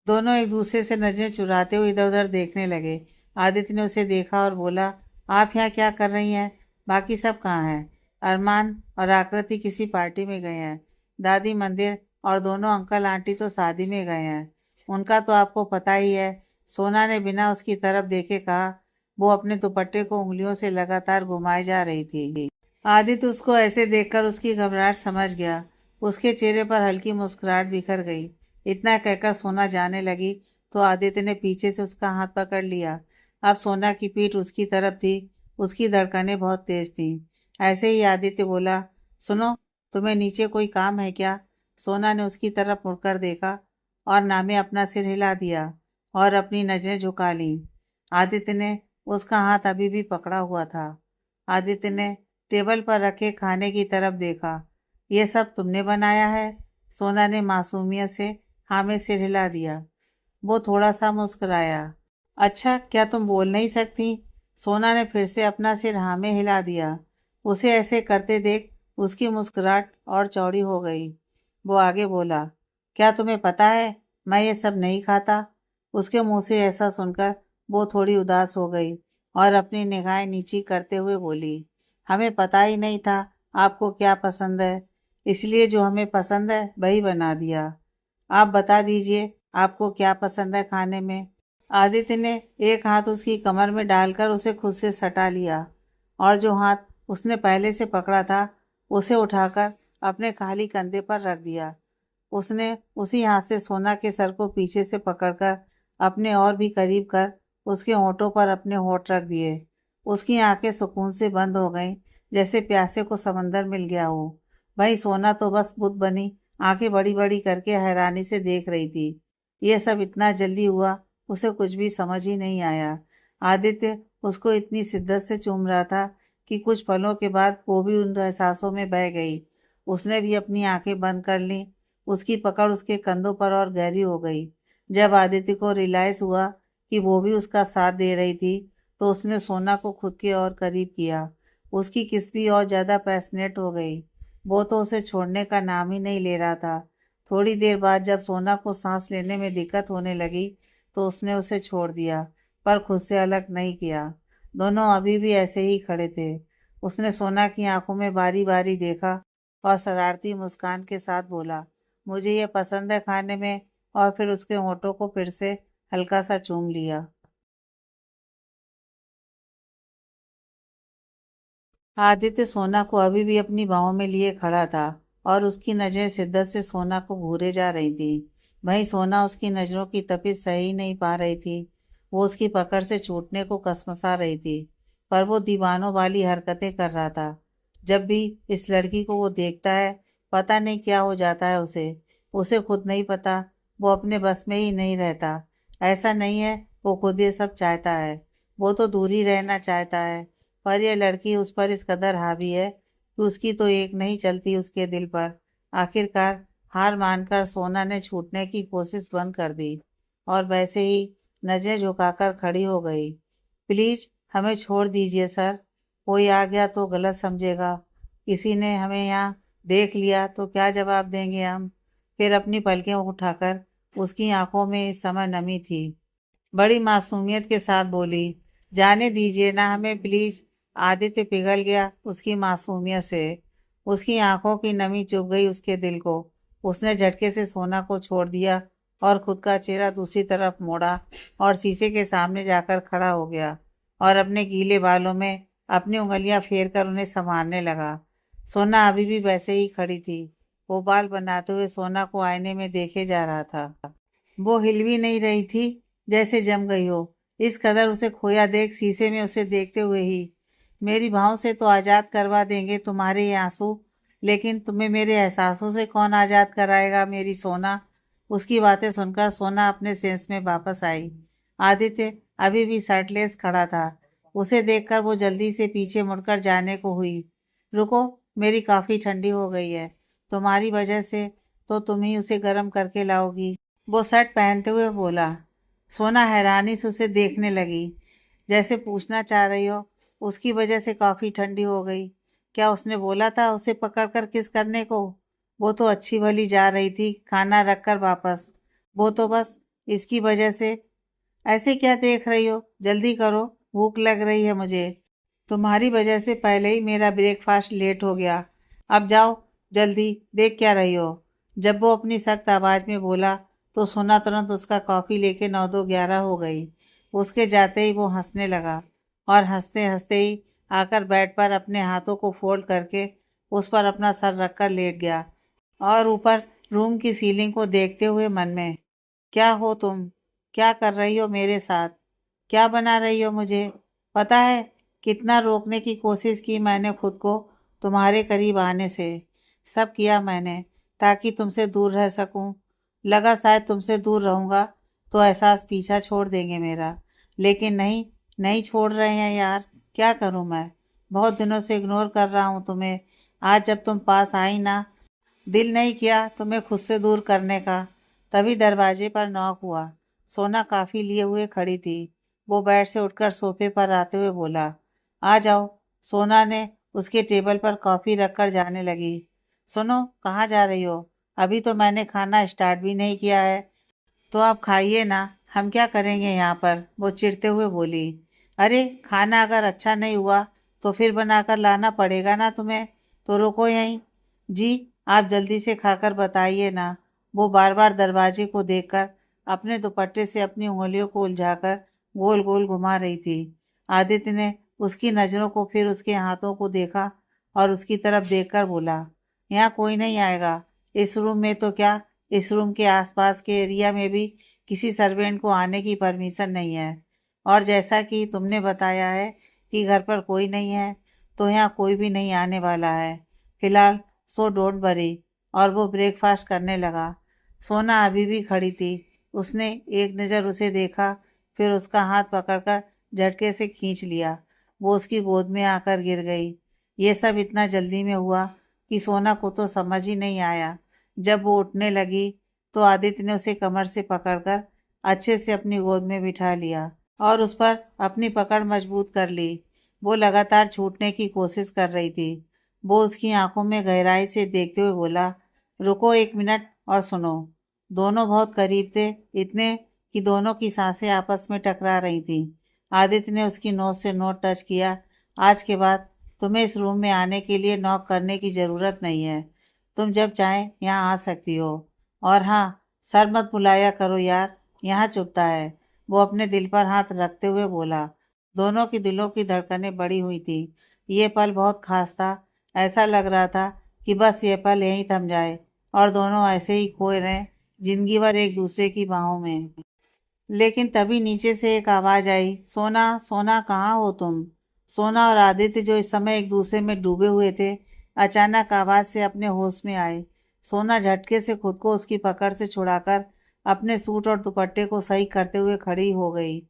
दोनों एक दूसरे से नजरें चुराते हुए इधर उधर देखने लगे। आदित्य ने उसे देखा और बोला, आप यहाँ क्या कर रही हैं? बाकी सब कहाँ हैं? अरमान और आकृति किसी पार्टी में गए हैं। दादी मंदिर और दोनों अंकल आंटी तो शादी में गए हैं। उनका तो आपको पता ही है। सोना ने बिना उसकी तरफ देखे कहा। वो अपने दुपट्टे को उंगलियों से लगातार घुमाए जा रही थी। आदित्य उसको ऐसे देखकर उसकी घबराहट समझ गया। उसके चेहरे पर हल्की मुस्कुराहट बिखर गई। इतना कहकर सोना जाने लगी तो आदित्य ने पीछे से उसका हाथ पकड़ लिया। अब सोना की पीठ उसकी तरफ थी। उसकी धड़कनें बहुत तेज थीं। ऐसे ही आदित्य बोला, सुनो, तुम्हें नीचे कोई काम है क्या? सोना ने उसकी तरफ मुड़कर देखा और नामे अपना सिर हिला दिया और अपनी नजरें झुका लीं। आदित्य ने उसका हाथ अभी भी पकड़ा हुआ था। आदित्य ने टेबल पर रखे खाने की तरफ देखा। ये सब तुमने बनाया है? सोना ने मासूमियत से हाँ में सिर हिला दिया। वो थोड़ा सा मुस्कुराया। अच्छा, क्या तुम बोल नहीं सकती? सोना ने फिर से अपना सिर हाँ में हिला दिया। उसे ऐसे करते देख उसकी मुस्कुराहट और चौड़ी हो गई। वो आगे बोला, क्या तुम्हें पता है मैं ये सब नहीं खाता? उसके मुंह से ऐसा सुनकर वो थोड़ी उदास हो गई और अपनी निगाहें नीची करते हुए बोली, हमें पता ही नहीं था आपको क्या पसंद है, इसलिए जो हमें पसंद है वही बना दिया। आप बता दीजिए आपको क्या पसंद है खाने में? आदित्य ने एक हाथ उसकी कमर में डालकर उसे खुद से सटा लिया और जो हाथ उसने पहले से पकड़ा था उसे उठाकर अपने खाली कंधे पर रख दिया। उसने उसी हाथ से सोना के सर को पीछे से पकड़कर अपने और भी करीब कर उसके होठों पर अपने होठ रख दिए। उसकी आंखें सुकून से बंद हो गईं, जैसे प्यासे को समंदर मिल गया हो। वही सोना तो बस बुद्ध बनी आंखें बड़ी बड़ी करके हैरानी से देख रही थी। यह सब इतना जल्दी हुआ, उसे कुछ भी समझ ही नहीं आया। आदित्य उसको इतनी शिद्दत से चूम रहा था कि कुछ पलों के बाद वो भी उन एहसासों में बह गई। उसने भी अपनी आंखें बंद कर लीं। उसकी पकड़ उसके कंधों पर और गहरी हो गई। जब आदित्य को रियलाइज हुआ कि वो भी उसका साथ दे रही थी, तो उसने सोना को खुद के और करीब किया। उसकी किस भी और ज्यादा पैशनेट हो गई। वो तो उसे छोड़ने का नाम ही नहीं ले रहा था। थोड़ी देर बाद जब सोना को सांस लेने में दिक्कत होने लगी तो उसने उसे छोड़ दिया, पर खुद से अलग नहीं किया। दोनों अभी भी ऐसे ही खड़े थे। उसने सोना की आंखों में बारी बारी देखा और शरारती मुस्कान के साथ बोला, मुझे ये पसंद है खाने में, और फिर उसके होठों को फिर से हल्का सा चूम लिया। आदित्य सोना को अभी भी अपनी बाहों में लिए खड़ा था। और उसकी नज़रें शिद्दत से सोना को घूरे जा रही थी। वहीं सोना उसकी नज़रों की तपिश सही नहीं पा रही थी। वो उसकी पकड़ से छूटने को कसमसा रही थी, पर वो दीवानों वाली हरकतें कर रहा था। जब भी इस लड़की को वो देखता है, पता नहीं क्या हो जाता है उसे। उसे खुद नहीं पता, वो अपने बस में ही नहीं रहता। ऐसा नहीं है वो खुद ये सब चाहता है, वो तो दूर ही रहना चाहता है, पर यह लड़की उस पर इस कदर हावी है कि उसकी तो एक नहीं चलती उसके दिल पर। आखिरकार हार मानकर सोना ने छूटने की कोशिश बंद कर दी और वैसे ही नज़रें झुकाकर खड़ी हो गई। प्लीज हमें छोड़ दीजिए सर, कोई आ गया तो गलत समझेगा, किसी ने हमें यहाँ देख लिया तो क्या जवाब देंगे हम। फिर अपनी पलकें उठाकर, उसकी आंखों में इस समय नमी थी, बड़ी मासूमियत के साथ बोली, जाने दीजिए ना हमें प्लीज। आदित्य पिघल गया उसकी मासूमियत से। उसकी आंखों की नमी चुभ गई उसके दिल को। उसने झटके से सोना को छोड़ दिया और खुद का चेहरा दूसरी तरफ मोड़ा और शीशे के सामने जाकर खड़ा हो गया और अपने गीले बालों में अपनी उंगलियां फेर कर उन्हें संभालने लगा। सोना अभी भी वैसे ही खड़ी थी। वो बाल बनाते हुए सोना को आईने में देखे जा रहा था। वो हिल भी नहीं रही थी, जैसे जम गई हो। इस कदर उसे खोया देख शीशे में उसे देखते हुए ही, मेरी भाव से तो आज़ाद करवा देंगे तुम्हारे ये आंसू, लेकिन तुम्हें मेरे एहसासों से कौन आज़ाद कराएगा मेरी सोना। उसकी बातें सुनकर सोना अपने सेंस में वापस आई। आदित्य अभी भी शर्टलेस खड़ा था। उसे देखकर वो जल्दी से पीछे मुड़कर जाने को हुई। रुको, मेरी कॉफ़ी ठंडी हो गई है, तुम्हारी वजह से तो तुम ही उसे गर्म करके लाओगी, वो शर्ट पहनते हुए बोला। सोना हैरानी से उसे देखने लगी, जैसे पूछना चाह रही हो उसकी वजह से कॉफ़ी ठंडी हो गई। क्या उसने बोला था उसे पकड़कर किस करने को? वो तो अच्छी भली जा रही थी खाना रखकर वापस। वो तो बस इसकी वजह से। ऐसे क्या देख रही हो, जल्दी करो, भूख लग रही है मुझे। तुम्हारी वजह से पहले ही मेरा ब्रेकफास्ट लेट हो गया। अब जाओ जल्दी, देख क्या रही हो। जब वो अपनी सख्त आवाज़ में बोला तो सोना तुरंत उसका कॉफ़ी लेके 9 2 11 हो गई। उसके जाते ही वो हंसने लगा और हंसते हंसते ही आकर बेड पर अपने हाथों को फोल्ड करके उस पर अपना सर रखकर लेट गया और ऊपर रूम की सीलिंग को देखते हुए मन में, क्या हो तुम, क्या कर रही हो मेरे साथ, क्या बना रही हो मुझे। पता है कितना रोकने की कोशिश की मैंने खुद को तुम्हारे करीब आने से। सब किया मैंने ताकि तुमसे दूर रह सकूं। लगा शायद तुमसे दूर रहूंगा तो एहसास पीछा छोड़ देंगे मेरा, लेकिन नहीं, नहीं छोड़ रहे हैं यार। क्या करूं मैं, बहुत दिनों से इग्नोर कर रहा हूं तुम्हें। आज जब तुम पास आई ना, दिल नहीं किया तुम्हें खुद से दूर करने का। तभी दरवाजे पर नॉक हुआ। सोना काफ़ी लिए हुए खड़ी थी। वो बेड से उठकर सोफे पर आते हुए बोला, आ जाओ। सोना ने उसके टेबल पर कॉफ़ी रखकर जाने लगी। सुनो, कहाँ जा रही हो, अभी तो मैंने खाना स्टार्ट भी नहीं किया है। तो आप खाइए ना, हम क्या करेंगे यहाँ पर, वो चिढ़ते हुए बोली। अरे खाना अगर अच्छा नहीं हुआ तो फिर बनाकर लाना पड़ेगा ना तुम्हें, तो रुको यहीं। जी, आप जल्दी से खाकर बताइए ना। वो बार बार दरवाजे को देखकर अपने दुपट्टे से अपनी उंगलियों को उलझाकर गोल गोल घुमा रही थी। आदित्य ने उसकी नज़रों को फिर उसके हाथों को देखा और उसकी तरफ देखकर बोला, यहाँ कोई नहीं आएगा। इस रूम में तो क्या, इस रूम के आसपास के एरिया में भी किसी सर्वेंट को आने की परमिशन नहीं है। और जैसा कि तुमने बताया है कि घर पर कोई नहीं है, तो यहाँ कोई भी नहीं आने वाला है फिलहाल। So don't worry. और वो ब्रेकफास्ट करने लगा। सोना अभी भी खड़ी थी। उसने एक नज़र उसे देखा, फिर उसका हाथ पकड़कर झटके से खींच लिया। वो उसकी गोद में आकर गिर गई। ये सब इतना जल्दी में हुआ कि सोना को तो समझ ही नहीं आया। जब वो उठने लगी तो आदित्य ने उसे कमर से पकड़कर अच्छे से अपनी गोद में बिठा लिया और उस पर अपनी पकड़ मजबूत कर ली। वो लगातार छूटने की कोशिश कर रही थी। वो उसकी आंखों में गहराई से देखते हुए बोला, रुको एक मिनट और सुनो। दोनों बहुत करीब थे, इतने कि दोनों की सांसें आपस में टकरा रही थीं। आदित्य ने उसकी नोक से नोक टच किया। आज के बाद तुम्हें इस रूम में आने के लिए नॉक करने की ज़रूरत नहीं है। तुम जब चाहें यहाँ आ सकती हो। और हाँ, सर मत बुलाया करो यार, यहाँ चुभता है। वो अपने दिल पर हाथ रखते हुए बोला। दोनों की दिलों की धड़कनें बढ़ी हुई थी। ये पल बहुत खास था। ऐसा लग रहा था कि बस ये पल यहीं थम जाए और दोनों ऐसे ही खोए रहें जिंदगी भर एक दूसरे की बाहों में। लेकिन तभी नीचे से एक आवाज आई, सोना सोना कहाँ हो तुम। सोना और आदित्य जो इस समय एक दूसरे में डूबे हुए थे, अचानक आवाज से अपने होश में आए। सोना झटके से खुद को उसकी पकड़ से छुड़ाकर अपने सूट और दुपट्टे को सही करते हुए खड़ी हो गई।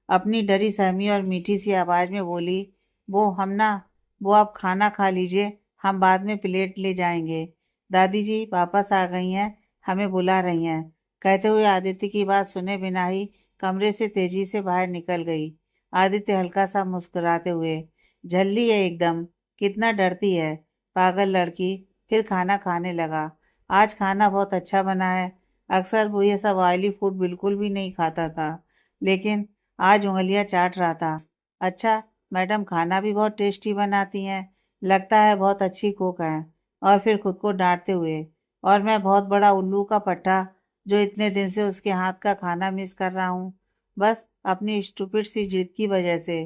अपनी डरी सहमी और मीठी सी आवाज में बोली, वो आप खाना खा लीजिए, हम बाद में प्लेट ले जाएंगे। दादी जी वापस आ गई हैं, हमें बुला रही हैं। कहते हुए आदित्य की बात सुने बिना ही कमरे से तेजी से बाहर निकल गई। आदित्य हल्का सा मुस्कुराते हुए, झल्ली है एकदम, कितना डरती है, पागल लड़की। फिर खाना खाने लगा। आज खाना बहुत अच्छा बना है। अक्सर वो ये सब ऑयली फूड बिल्कुल भी नहीं खाता था, लेकिन आज उंगलियां चाट रहा था। अच्छा, मैडम खाना भी बहुत टेस्टी बनाती हैं, लगता है बहुत अच्छी कुक हैं। और फिर खुद को डांटते हुए, और मैं बहुत बड़ा उल्लू का पट्टा जो इतने दिन से उसके हाथ का खाना मिस कर रहा हूँ, बस अपनी स्टूपिड सी जिद की वजह से।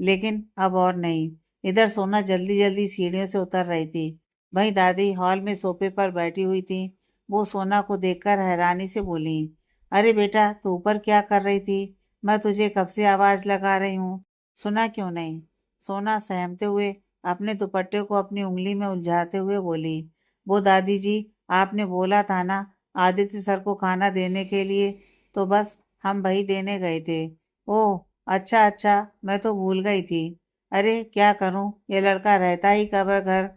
लेकिन अब और नहीं। इधर सोना जल्दी जल्दी सीढ़ियों से उतर रही थी। वहीं दादी हॉल में सोफे पर बैठी हुई थी। वो सोना को देखकर हैरानी से बोली, अरे बेटा तू ऊपर क्या कर रही थी, मैं तुझे कब से आवाज लगा रही हूँ, सुना क्यों नहीं। सोना सहमते हुए अपने दुपट्टे को अपनी उंगली में उलझाते हुए बोली, वो दादी जी, आपने बोला था ना आदित्य सर को खाना देने के लिए, तो बस हम वही देने गए थे। ओह अच्छा अच्छा, मैं तो भूल गई थी। अरे क्या करूं, ये लड़का रहता ही कब है घर,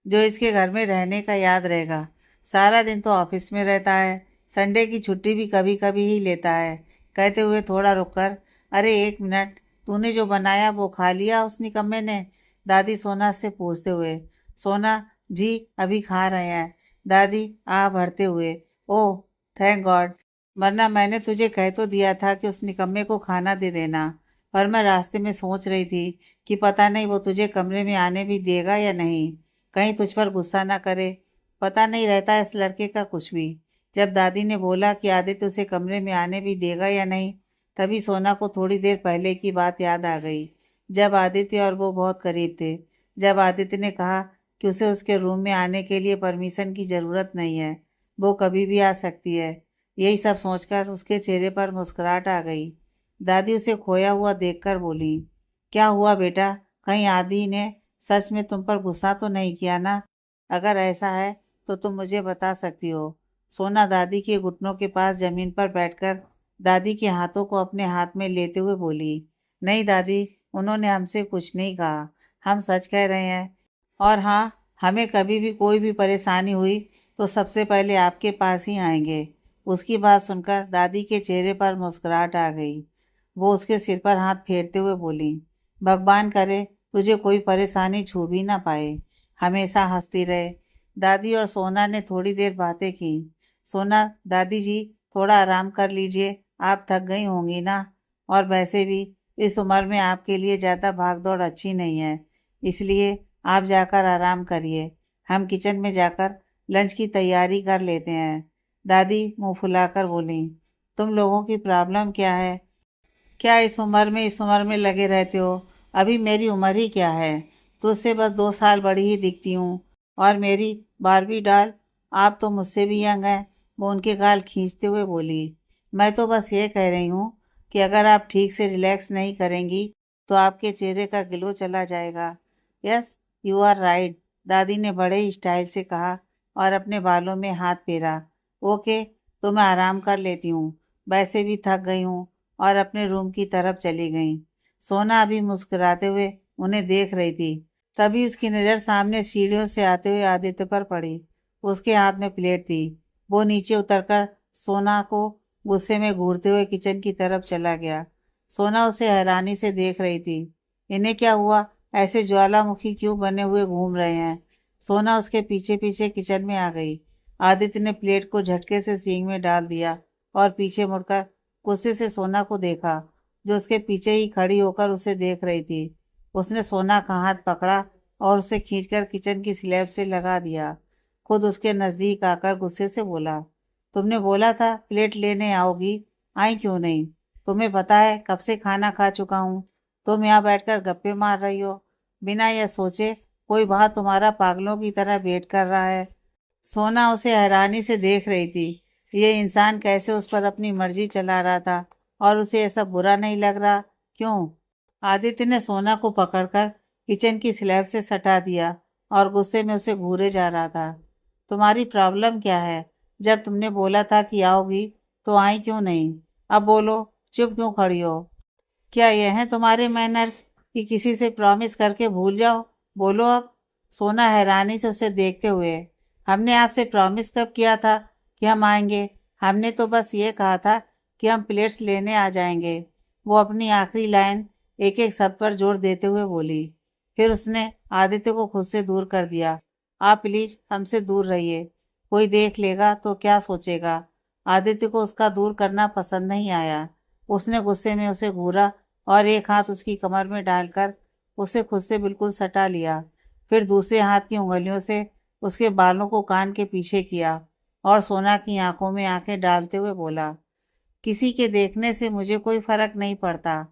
जो इसके घर में रहने का याद रहेगा। सारा दिन तो ऑफिस में रहता है, संडे की छुट्टी भी कभी कभी ही लेता है। कहते हुए थोड़ा रुककर, अरे एक मिनट, तूने जो बनाया वो खा लिया उस निकम्मे ने। दादी सोना से पूछते हुए, सोना जी अभी खा रहे हैं। दादी आ भरते हुए, ओह थैंक गॉड, वरना मैंने तुझे कह तो दिया था कि उस निकम्मे को खाना दे देना। पर मैं रास्ते में सोच रही थी कि पता नहीं वो तुझे कमरे में आने भी देगा या नहीं, कहीं तुझ पर गुस्सा ना करे। पता नहीं रहता इस लड़के का कुछ भी। जब दादी ने बोला कि आदित्य उसे कमरे में आने भी देगा या नहीं, तभी सोना को थोड़ी देर पहले की बात याद आ गई, जब आदित्य और वो बहुत करीब थे। जब आदित्य ने कहा कि उसे उसके रूम में आने के लिए परमिशन की ज़रूरत नहीं है, वो कभी भी आ सकती है। यही सब सोचकर उसके चेहरे पर मुस्कुराहट आ गई। दादी उसे खोया हुआ देखकर बोली, क्या हुआ बेटा, कहीं आदि ने सच में तुम पर गुस्सा तो नहीं किया ना। अगर ऐसा है तो तुम मुझे बता सकती हो। सोना दादी के घुटनों के पास जमीन पर बैठकर दादी के हाथों को अपने हाथ में लेते हुए बोली, नहीं दादी, उन्होंने हमसे कुछ नहीं कहा, हम सच कह रहे हैं। और हाँ, हमें कभी भी कोई भी परेशानी हुई तो सबसे पहले आपके पास ही आएंगे। उसकी बात सुनकर दादी के चेहरे पर मुस्कुराहट आ गई। वो उसके सिर पर हाथ फेरते हुए बोली, भगवान करे तुझे कोई परेशानी छू भी ना पाए, हमेशा हंसती रहे। दादी और सोना ने थोड़ी देर बातें की। सोना, दादी जी थोड़ा आराम कर लीजिए, आप थक गई होंगी ना। और वैसे भी इस उम्र में आपके लिए ज़्यादा भागदौड़ अच्छी नहीं है, इसलिए आप जाकर आराम करिए। हम किचन में जाकर लंच की तैयारी कर लेते हैं। दादी मुंह फुलाकर बोली, तुम लोगों की प्रॉब्लम क्या है, क्या इस उम्र में लगे रहते हो। अभी मेरी उम्र ही क्या है, तुझसे बस 2 साल बड़ी ही दिखती हूँ। और मेरी बारबी डॉल, आप तो मुझसे भी यंग हैं। वो उनके गाल खींचते हुए बोली, मैं तो बस ये कह रही हूँ कि अगर आप ठीक से रिलैक्स नहीं करेंगी तो आपके चेहरे का ग्लो चला जाएगा। यस यू आर राइट, दादी ने बड़े ही स्टाइल से कहा और अपने बालों में हाथ फेरा। ओके, तो मैं आराम कर लेती हूँ, वैसे भी थक गई हूँ। और अपने रूम की तरफ चली गईं। सोना अभी मुस्कुराते हुए उन्हें देख रही थी, तभी उसकी नज़र सामने सीढ़ियों से आते हुए आदित्य पर पड़ी। उसके हाथ में प्लेट थी। वो नीचे उतरकर सोना को गुस्से में घूरते हुए किचन की तरफ चला गया। सोना उसे हैरानी से देख रही थी। इन्हें क्या हुआ, ऐसे ज्वालामुखी क्यों बने हुए घूम रहे हैं। सोना उसके पीछे पीछे किचन में आ गई। आदित्य ने प्लेट को झटके से सींग में डाल दिया और पीछे मुड़कर गुस्से से सोना को देखा, जो उसके पीछे ही खड़ी होकर उसे देख रही थी। उसने सोना का हाथ पकड़ा और उसे खींचकर किचन की स्लैब से लगा दिया। खुद उसके नजदीक आकर गुस्से से बोला, तुमने बोला था प्लेट लेने आओगी, आई क्यों नहीं। तुम्हें पता है कब से खाना खा चुका हूँ, तुम यहाँ बैठकर गप्पे मार रही हो बिना यह सोचे कोई वहाँ तुम्हारा पागलों की तरह वेट कर रहा है। सोना उसे हैरानी से देख रही थी। ये इंसान कैसे उस पर अपनी मर्जी चला रहा था और उसे ऐसा बुरा नहीं लग रहा, क्यों? आदित्य ने सोना को पकड़कर किचन की स्लैब से सटा दिया और गुस्से में उसे घूरे जा रहा था। तुम्हारी प्रॉब्लम क्या है? जब तुमने बोला था कि आओगी तो आई क्यों नहीं? अब बोलो, चुप क्यों खड़ी हो? क्या ये हैं तुम्हारे मैनर्स कि किसी से प्रॉमिस करके भूल जाओ? बोलो अब। सोना हैरानी से उसे देखते हुए, हमने आपसे प्रॉमिस कब किया था कि हम आएंगे? हमने तो बस ये कहा था कि हम प्लेट्स लेने आ जाएंगे। वो अपनी आखिरी लाइन एक एक शब्द पर जोर देते हुए बोली। फिर उसने आदित्य को खुद से दूर कर दिया। आप प्लीज हमसे दूर रहिए, कोई देख लेगा तो क्या सोचेगा? आदित्य को उसका दूर करना पसंद नहीं आया। उसने गुस्से में उसे घूरा और एक हाथ उसकी कमर में डालकर उसे खुद से बिल्कुल सटा लिया। फिर दूसरे हाथ की उंगलियों से उसके बालों को कान के पीछे किया और सोना की आंखों में आंखें डालते हुए बोला, किसी के देखने से मुझे कोई फर्क नहीं पड़ता।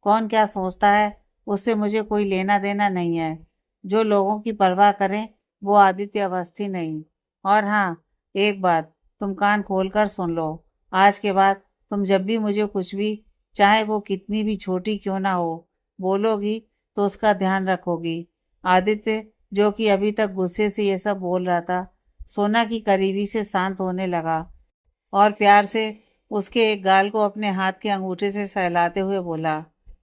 कौन क्या सोचता है उससे मुझे कोई लेना देना नहीं है। जो लोगों की परवाह करें वो आदित्य अवस्थी नहीं। और हाँ, एक बात तुम कान खोलकर सुन लो। आज के बाद तुम जब भी मुझे कुछ भी, चाहे वो कितनी भी छोटी क्यों ना हो, बोलोगी तो उसका ध्यान रखोगी। आदित्य, जो कि अभी तक गुस्से से ये सब बोल रहा था, सोना की करीबी से शांत होने लगा और प्यार से उसके एक गाल को अपने हाथ के अंगूठे से सहलाते हुए बोला,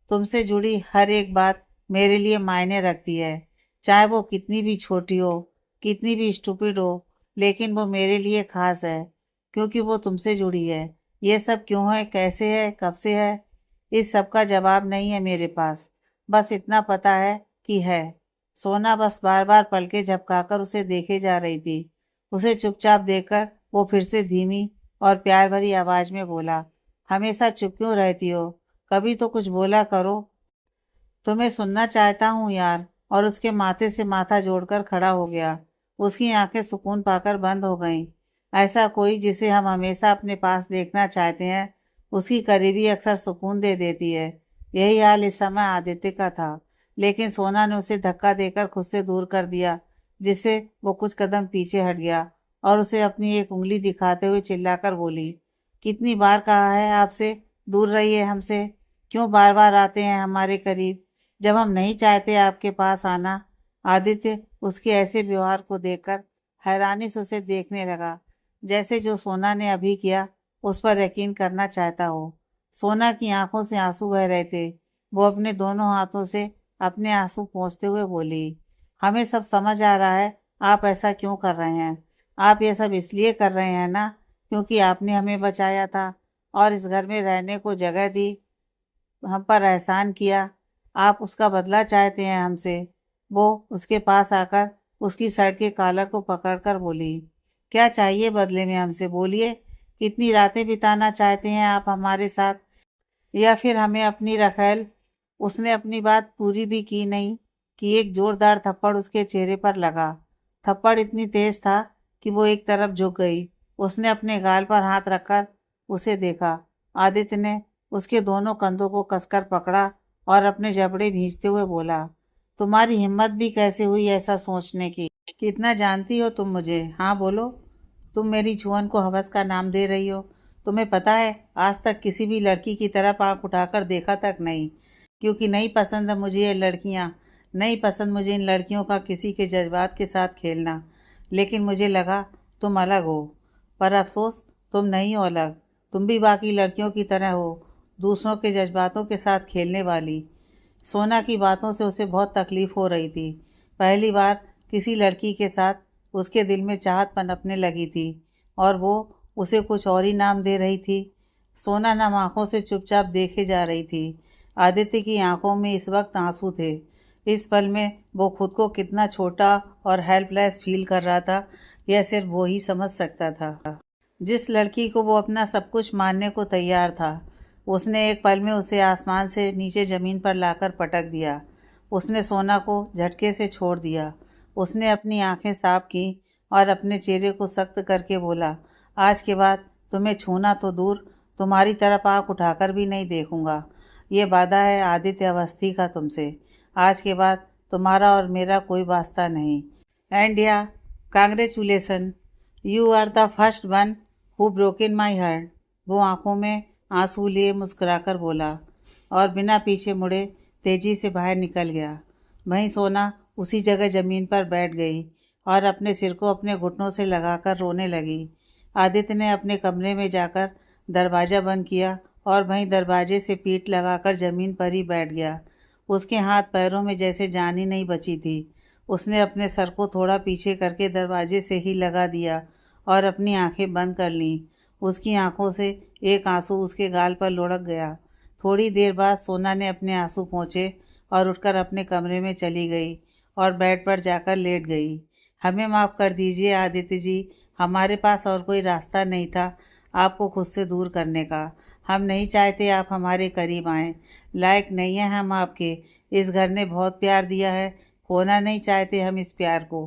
तुमसे जुड़ी हर एक बात मेरे लिए मायने रखती है। चाहे वो कितनी भी छोटी हो, कितनी भी स्टूपिड हो, लेकिन वो मेरे लिए खास है क्योंकि वो तुमसे जुड़ी है। ये सब क्यों है, कैसे है, कब से है, इस सब का जवाब नहीं है मेरे पास। बस इतना पता है कि है। सोना बस बार बार पलकें झपकाकर उसे देखे जा रही थी। उसे चुपचाप देखकर वो फिर से धीमी और प्यार भरी आवाज में बोला, हमेशा चुप क्यों रहती हो? कभी तो कुछ बोला करो। तुम्हें सुनना चाहता हूँ यार। और उसके माथे से माथा जोड़कर खड़ा हो गया। उसकी आंखें सुकून पाकर बंद हो गईं। ऐसा कोई जिसे हम हमेशा अपने पास देखना चाहते हैं, उसकी करीबी अक्सर सुकून दे देती है। यही हाल इस समय आदित्य का था। लेकिन सोना ने उसे धक्का देकर खुद से दूर कर दिया, जिससे वो कुछ कदम पीछे हट गया और उसे अपनी एक उंगली दिखाते हुए चिल्लाकर बोली, कितनी बार कहा है आपसे, दूर रहिए हमसे। क्यों बार बार आते हैं हमारे करीब जब हम नहीं चाहते आपके पास आना? आदित्य उसके ऐसे व्यवहार को देखकर हैरानी से उसे देखने लगा, जैसे जो सोना ने अभी किया उस पर यकीन करना चाहता हो। सोना की आंखों से आंसू बह रहे थे। वो अपने दोनों हाथों से अपने आंसू पोंछते हुए बोली, हमें सब समझ आ रहा है आप ऐसा क्यों कर रहे हैं। आप ये सब इसलिए कर रहे हैं ना क्योंकि आपने हमें बचाया था और इस घर में रहने को जगह दी, हम पर एहसान किया। आप उसका बदला चाहते हैं हमसे। वो उसके पास आकर उसकी शर्ट के कॉलर को पकड़कर बोली, क्या चाहिए बदले में हमसे, बोलिए। कितनी रातें बिताना चाहते हैं आप हमारे साथ, या फिर हमें अपनी रखेल? उसने अपनी बात पूरी भी की नहीं कि एक जोरदार थप्पड़ उसके चेहरे पर लगा। थप्पड़ इतनी तेज था कि वो एक तरफ झुक गई। उसने अपने गाल पर हाथ रखकर उसे देखा। आदित्य ने उसके दोनों कंधों को कसकर पकड़ा और अपने जबड़े भींचते हुए बोला, तुम्हारी हिम्मत भी कैसे हुई ऐसा सोचने की? कितना जानती हो तुम मुझे? हाँ बोलो। तुम मेरी छुअन को हवस का नाम दे रही हो। तुम्हें पता है, आज तक किसी भी लड़की की तरफ आंख उठाकर देखा तक नहीं, क्योंकि नहीं पसंद है मुझे ये लड़कियां। नहीं पसंद मुझे इन लड़कियों का किसी के जज्बात के साथ खेलना। लेकिन मुझे लगा तुम अलग हो। पर अफसोस, तुम नहीं हो अलग। तुम भी बाकी लड़कियों की तरह हो, दूसरों के जज्बातों के साथ खेलने वाली। सोना की बातों से उसे बहुत तकलीफ हो रही थी। पहली बार किसी लड़की के साथ उसके दिल में चाहत पनपने लगी थी और वो उसे कुछ और ही नाम दे रही थी। सोना नम आंखों से चुपचाप देखे जा रही थी। आदित्य की आंखों में इस वक्त आंसू थे। इस पल में वो खुद को कितना छोटा और हेल्पलेस फील कर रहा था, यह सिर्फ वो ही समझ सकता था। जिस लड़की को वो अपना सब कुछ मानने को तैयार था, उसने एक पल में उसे आसमान से नीचे ज़मीन पर लाकर पटक दिया। उसने सोना को झटके से छोड़ दिया। उसने अपनी आंखें साफ की और अपने चेहरे को सख्त करके बोला, आज के बाद तुम्हें छूना तो दूर, तुम्हारी तरफ आंख उठाकर भी नहीं देखूंगा। ये वादा है आदित्य अवस्थी का तुमसे। आज के बाद तुम्हारा और मेरा कोई वास्ता नहीं। एंड या congratulation, you are the first one who broke in my heart. वो आंखों में आंसू लिए मुस्कुराकर बोला और बिना पीछे मुड़े तेजी से बाहर निकल गया। वहीं सोना उसी जगह ज़मीन पर बैठ गई और अपने सिर को अपने घुटनों से लगाकर रोने लगी। आदित्य ने अपने कमरे में जाकर दरवाज़ा बंद किया और वहीं दरवाजे से पीठ लगाकर ज़मीन पर ही बैठ गया। उसके हाथ पैरों में जैसे जान ही नहीं बची थी। उसने अपने सर को थोड़ा पीछे करके दरवाजे से ही लगा दिया और अपनी आंखें बंद कर लीं। उसकी आंखों से एक आंसू उसके गाल पर लुढ़क गया। थोड़ी देर बाद सोना ने अपने आंसू पोंछे और उठकर अपने कमरे में चली गई और बेड पर जाकर लेट गई। हमें माफ़ कर दीजिए आदित्य जी, हमारे पास और कोई रास्ता नहीं था आपको खुद से दूर करने का। हम नहीं चाहते आप हमारे करीब आएँ। लायक नहीं हैं हम आपके। इस घर ने बहुत प्यार दिया है, खोना नहीं चाहते हम इस प्यार को।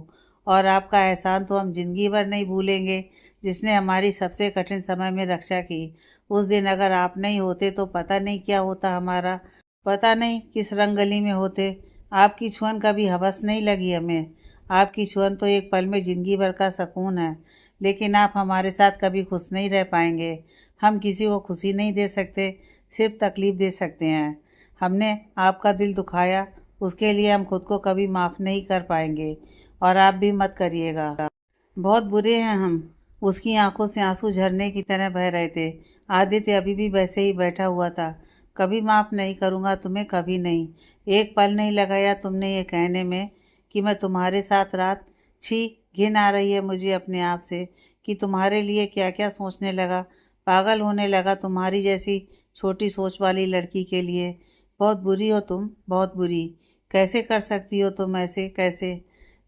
और आपका एहसान तो हम ज़िंदगी भर नहीं भूलेंगे, जिसने हमारी सबसे कठिन समय में रक्षा की। उस दिन अगर आप नहीं होते तो पता नहीं क्या होता हमारा, पता नहीं किस रंगगली में होते। आपकी छुअन कभी हवस नहीं लगी हमें। आपकी छुअन तो एक पल में ज़िंदगी भर का सुकून है, लेकिन आप हमारे साथ कभी खुश नहीं रह पाएंगे। हम किसी को खुशी नहीं दे सकते, सिर्फ तकलीफ़ दे सकते हैं। हमने आपका दिल दुखाया, उसके लिए हम खुद को कभी माफ़ नहीं कर पाएंगे और आप भी मत करिएगा। बहुत बुरे हैं हम। उसकी आंखों से आंसू झरने की तरह बह रहे थे। आदित्य अभी भी वैसे ही बैठा हुआ था। कभी माफ़ नहीं करूँगा तुम्हें, कभी नहीं। एक पल नहीं लगाया तुमने ये कहने में कि मैं तुम्हारे साथ रात। छी, घिन आ रही है मुझे अपने आप से कि तुम्हारे लिए क्या क्या सोचने लगा। पागल होने लगा तुम्हारी जैसी छोटी सोच वाली लड़की के लिए। बहुत बुरी हो तुम, बहुत बुरी। कैसे कर सकती हो तुम ऐसे, कैसे?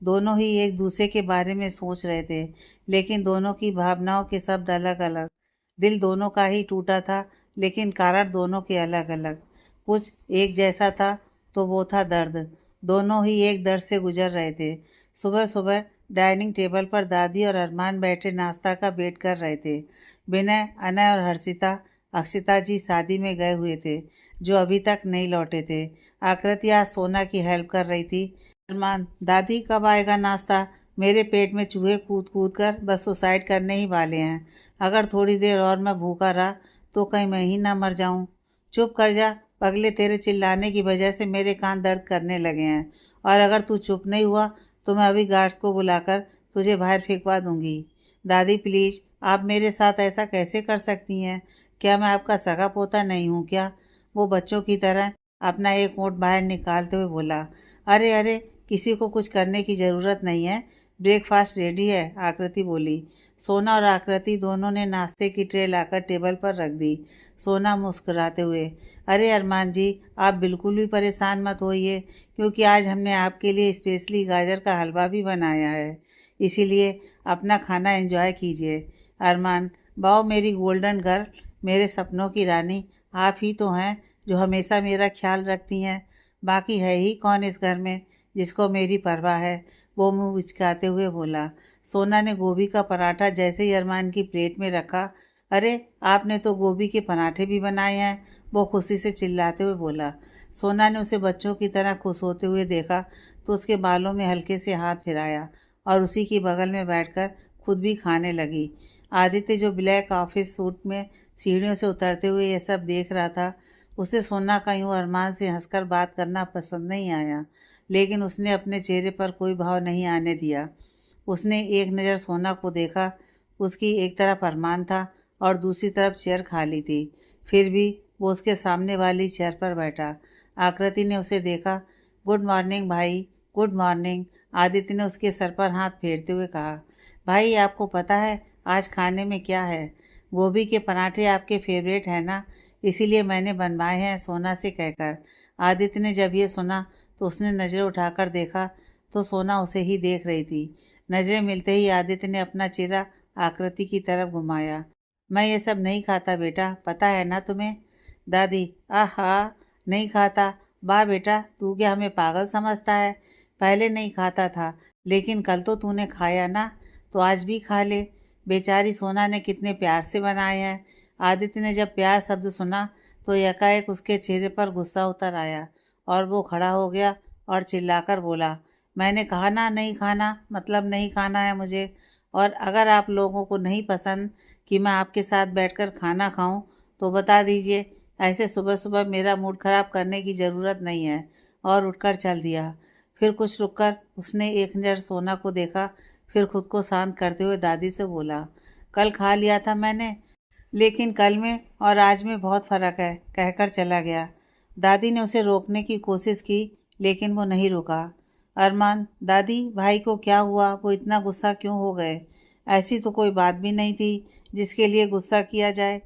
दोनों ही एक दूसरे के बारे में सोच रहे थे, लेकिन दोनों की भावनाओं के शब्द अलग अलग। दिल दोनों का ही टूटा था, लेकिन कारण दोनों के अलग अलग। कुछ एक जैसा था तो वो था दर्द। दोनों ही एक दर्द से गुजर रहे थे। सुबह सुबह डाइनिंग टेबल पर दादी और अरमान बैठे नाश्ता का वेट कर रहे थे। विनय, अनय और हर्षिता, अक्षिता जी शादी में गए हुए थे, जो अभी तक नहीं लौटे थे। आकृति आज सोना की हेल्प कर रही थी। अरमान, दादी कब आएगा नाश्ता? मेरे पेट में चूहे कूद कूद कर बस सुसाइड करने ही वाले हैं। अगर थोड़ी देर और मैं भूखा रहा तो कहीं मैं ही ना मर जाऊं। चुप कर जा पगले, तेरे चिल्लाने की वजह से मेरे कान दर्द करने लगे हैं। और अगर तू चुप नहीं हुआ तो मैं अभी गार्ड्स को बुलाकर तुझे बाहर फेंकवा दूंगी। दादी प्लीज़, आप मेरे साथ ऐसा कैसे कर सकती हैं? क्या मैं आपका सगा पोता नहीं हूँ क्या? वो बच्चों की तरह अपना एक होंठ बाहर निकालते हुए बोला। अरे अरे, किसी को कुछ करने की ज़रूरत नहीं है, ब्रेकफास्ट रेडी है, आकृति बोली। सोना और आकृति दोनों ने नाश्ते की ट्रे लाकर टेबल पर रख दी। सोना मुस्कुराते हुए, अरे अरमान जी, आप बिल्कुल भी परेशान मत होइए, क्योंकि आज हमने आपके लिए स्पेशली गाजर का हलवा भी बनाया है, इसीलिए अपना खाना एंजॉय कीजिए। अरमान, वाओ मेरी गोल्डन गर्ल, मेरे सपनों की रानी, आप ही तो हैं जो हमेशा मेरा ख्याल रखती हैं। बाकी है ही कौन इस घर में जिसको मेरी परवाह है? वो मुँह बिचकाते हुए बोला। सोना ने गोभी का पराठा जैसे ही अरमान की प्लेट में रखा, अरे आपने तो गोभी के पराठे भी बनाए हैं, वो खुशी से चिल्लाते हुए बोला। सोना ने उसे बच्चों की तरह खुश होते हुए देखा तो उसके बालों में हल्के से हाथ फिराया और उसी की बगल में बैठकर खुद भी खाने लगी। आदित्य, जो ब्लैक ऑफिस सूट में सीढ़ियों से उतरते हुए यह सब देख रहा था, उसे सोना का यूँ अरमान से हंसकर बात करना पसंद नहीं आया, लेकिन उसने अपने चेहरे पर कोई भाव नहीं आने दिया। उसने एक नज़र सोना को देखा। उसकी एक तरफ अरमान था और दूसरी तरफ चेयर खाली थी। फिर भी वो उसके सामने वाली चेयर पर बैठा। आकृति ने उसे देखा। गुड मॉर्निंग भाई, गुड मॉर्निंग। आदित्य ने उसके सर पर हाथ फेरते हुए कहा। भाई, आपको पता है आज खाने में क्या है? गोभी के पराठे आपके फेवरेट हैं ना, इसीलिए मैंने बनवाए हैं, सोना से कहकर। आदित्य ने जब ये सुना तो उसने नज़रें उठाकर देखा तो सोना उसे ही देख रही थी। नज़रें मिलते ही आदित्य ने अपना चेहरा आकृति की तरफ घुमाया। मैं ये सब नहीं खाता बेटा, पता है ना तुम्हें? दादी, आहा, नहीं खाता? वाह बेटा, तू क्या हमें पागल समझता है? पहले नहीं खाता था, लेकिन कल तो तूने खाया ना, तो आज भी खा ले। बेचारी सोना ने कितने प्यार से बनाए हैं। आदित्य ने जब प्यार शब्द सुना तो एकाएक उसके चेहरे पर गुस्सा उतर आया और वो खड़ा हो गया और चिल्लाकर बोला, मैंने कहा ना नहीं खाना, मतलब नहीं खाना है मुझे। और अगर आप लोगों को नहीं पसंद कि मैं आपके साथ बैठकर खाना खाऊं तो बता दीजिए, ऐसे सुबह सुबह मेरा मूड ख़राब करने की ज़रूरत नहीं है। और उठकर चल दिया। फिर कुछ रुककर उसने एक नज़र सोना को देखा, फिर खुद को शांत करते हुए दादी से बोला, कल खा लिया था मैंने, लेकिन कल में और आज में बहुत फ़र्क है, कहकर चला गया। दादी ने उसे रोकने की कोशिश की, लेकिन वो नहीं रुका। अरमान, दादी भाई को क्या हुआ, वो इतना गुस्सा क्यों हो गए? ऐसी तो कोई बात भी नहीं थी जिसके लिए गुस्सा किया जाए।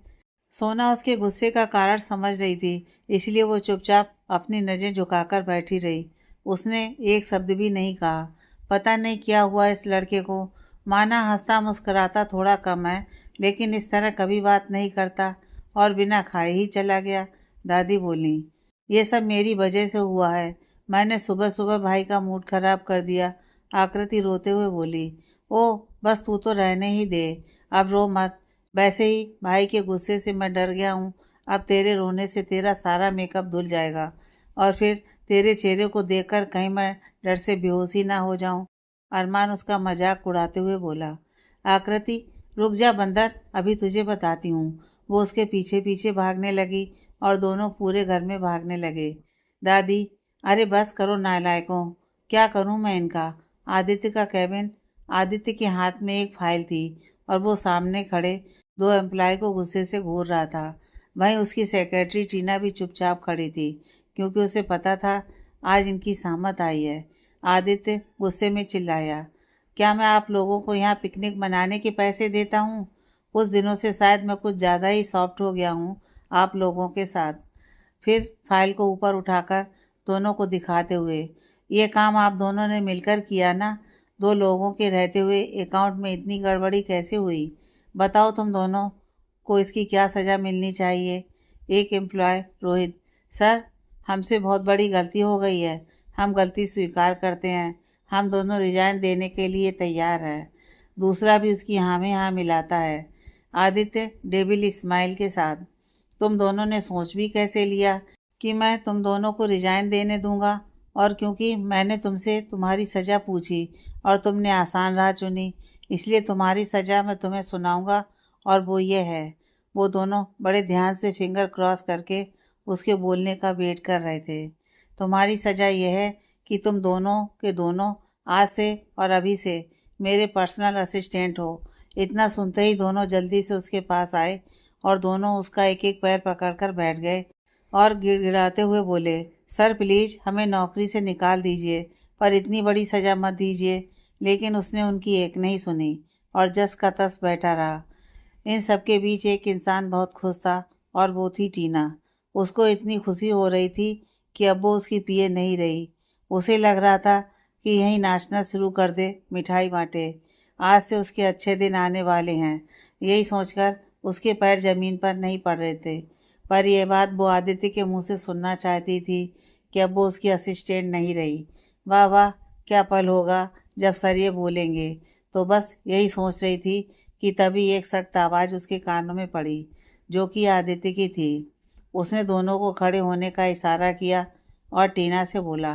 सोना उसके गुस्से का कारण समझ रही थी, इसलिए वो चुपचाप अपनी नज़रें झुकाकर बैठी रही। उसने एक शब्द भी नहीं कहा। पता नहीं क्या हुआ इस लड़के को, माना हंसता मुस्कुराता थोड़ा कम है, लेकिन इस तरह कभी बात नहीं करता। और बिना खाए ही चला गया। दादी बोली, ये सब मेरी वजह से हुआ है, मैंने सुबह सुबह भाई का मूड खराब कर दिया। आकृति रोते हुए बोली, ओह बस तू तो रहने ही दे, अब रो मत। वैसे ही भाई के गुस्से से मैं डर गया हूँ। अब तेरे रोने से तेरा सारा मेकअप धुल जाएगा और फिर तेरे चेहरे को देखकर कहीं मैं डर से बेहोश ही ना हो जाऊं। अरमान उसका मजाक उड़ाते हुए बोला। आकृति, रुक जा बंदर, अभी तुझे बताती हूँ। वो उसके पीछे पीछे भागने लगी और दोनों पूरे घर में भागने लगे। दादी, अरे बस करो नालायकों, क्या करूँ मैं इनका। आदित्य का केबिन। आदित्य के हाथ में एक फाइल थी और वो सामने खड़े दो एम्प्लॉय को गुस्से से घूर रहा था। वहीं उसकी सेक्रेटरी टीना भी चुपचाप खड़ी थी, क्योंकि उसे पता था आज इनकी सामत आई है। आदित्य गुस्से में चिल्लाया, क्या मैं आप लोगों को यहाँ पिकनिक मनाने के पैसे देता हूँ? कुछ दिनों से शायद मैं कुछ ज़्यादा ही सॉफ्ट हो गया हूँ आप लोगों के साथ। फिर फाइल को ऊपर उठाकर दोनों को दिखाते हुए, ये काम आप दोनों ने मिलकर किया ना? दो लोगों के रहते हुए अकाउंट में इतनी गड़बड़ी कैसे हुई? बताओ तुम दोनों को इसकी क्या सज़ा मिलनी चाहिए? एक एम्प्लॉय रोहित, सर हमसे बहुत बड़ी गलती हो गई है, हम गलती स्वीकार करते हैं, हम दोनों रिजाइन देने के लिए तैयार हैं। दूसरा भी उसकी हाँ में हाँ मिलाता है। आदित्य डेविल स्माइल के साथ, तुम दोनों ने सोच भी कैसे लिया कि मैं तुम दोनों को रिजाइन देने दूंगा? और क्योंकि मैंने तुमसे तुम्हारी सज़ा पूछी और तुमने आसान राह चुनी, इसलिए तुम्हारी सज़ा मैं तुम्हें सुनाऊंगा और वो ये है। वो दोनों बड़े ध्यान से फिंगर क्रॉस करके उसके बोलने का वेट कर रहे थे। तुम्हारी सज़ा यह है कि तुम दोनों के दोनों आज से और अभी से मेरे पर्सनल असिस्टेंट हो। इतना सुनते ही दोनों जल्दी से उसके पास आए और दोनों उसका एक एक पैर पकड़कर बैठ गए और गिड़गिड़ाते हुए बोले, सर प्लीज़ हमें नौकरी से निकाल दीजिए, पर इतनी बड़ी सज़ा मत दीजिए। लेकिन उसने उनकी एक नहीं सुनी और जस का तस बैठा रहा। इन सबके बीच एक इंसान बहुत खुश था और वो थी टीना। उसको इतनी खुशी हो रही थी कि अब वो उसकी पिए नहीं रही। उसे लग रहा था कि यहीं नाचना शुरू कर दे, मिठाई बांटे। आज से उसके अच्छे दिन आने वाले हैं, यही सोचकर उसके पैर जमीन पर नहीं पड़ रहे थे। पर यह बात वो आदित्य के मुंह से सुनना चाहती थी कि अब वो उसकी असिस्टेंट नहीं रही। वाह वाह, क्या पल होगा जब सर ये बोलेंगे। तो बस यही सोच रही थी कि तभी एक सख्त आवाज़ उसके कानों में पड़ी, जो कि आदित्य की थी। उसने दोनों को खड़े होने का इशारा किया और टीना से बोला,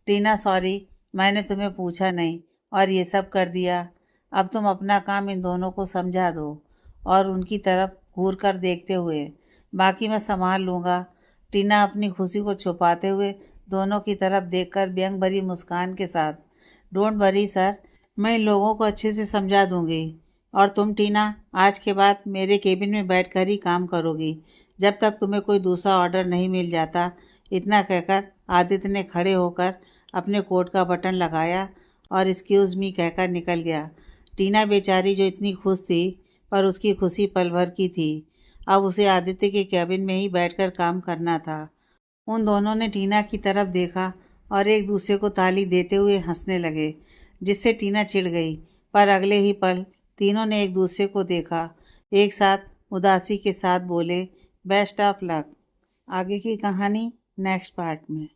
टीना सॉरी, मैंने तुम्हें पूछा नहीं और ये सब कर दिया। अब तुम अपना काम इन दोनों को समझा दो। और उनकी तरफ घूर कर देखते हुए, बाकी मैं संभाल लूँगा। टीना अपनी खुशी को छुपाते हुए दोनों की तरफ देखकर व्यंग भरी मुस्कान के साथ, डोंट वरी सर, मैं इन लोगों को अच्छे से समझा दूंगी। और तुम टीना आज के बाद मेरे केबिन में बैठकर ही काम करोगी, जब तक तुम्हें कोई दूसरा ऑर्डर नहीं मिल जाता। इतना कहकर आदित्य ने खड़े होकर अपने कोट का बटन लगाया और एक्सक्यूज़ मी कहकर निकल गया। टीना बेचारी जो इतनी खुश थी, पर उसकी खुशी पल भर की थी। अब उसे आदित्य के कैबिन में ही बैठकर काम करना था। उन दोनों ने टीना की तरफ देखा और एक दूसरे को ताली देते हुए हंसने लगे, जिससे टीना चिढ़ गई। पर अगले ही पल तीनों ने एक दूसरे को देखा, एक साथ उदासी के साथ बोले, बेस्ट ऑफ लक। आगे की कहानी नेक्स्ट पार्ट में।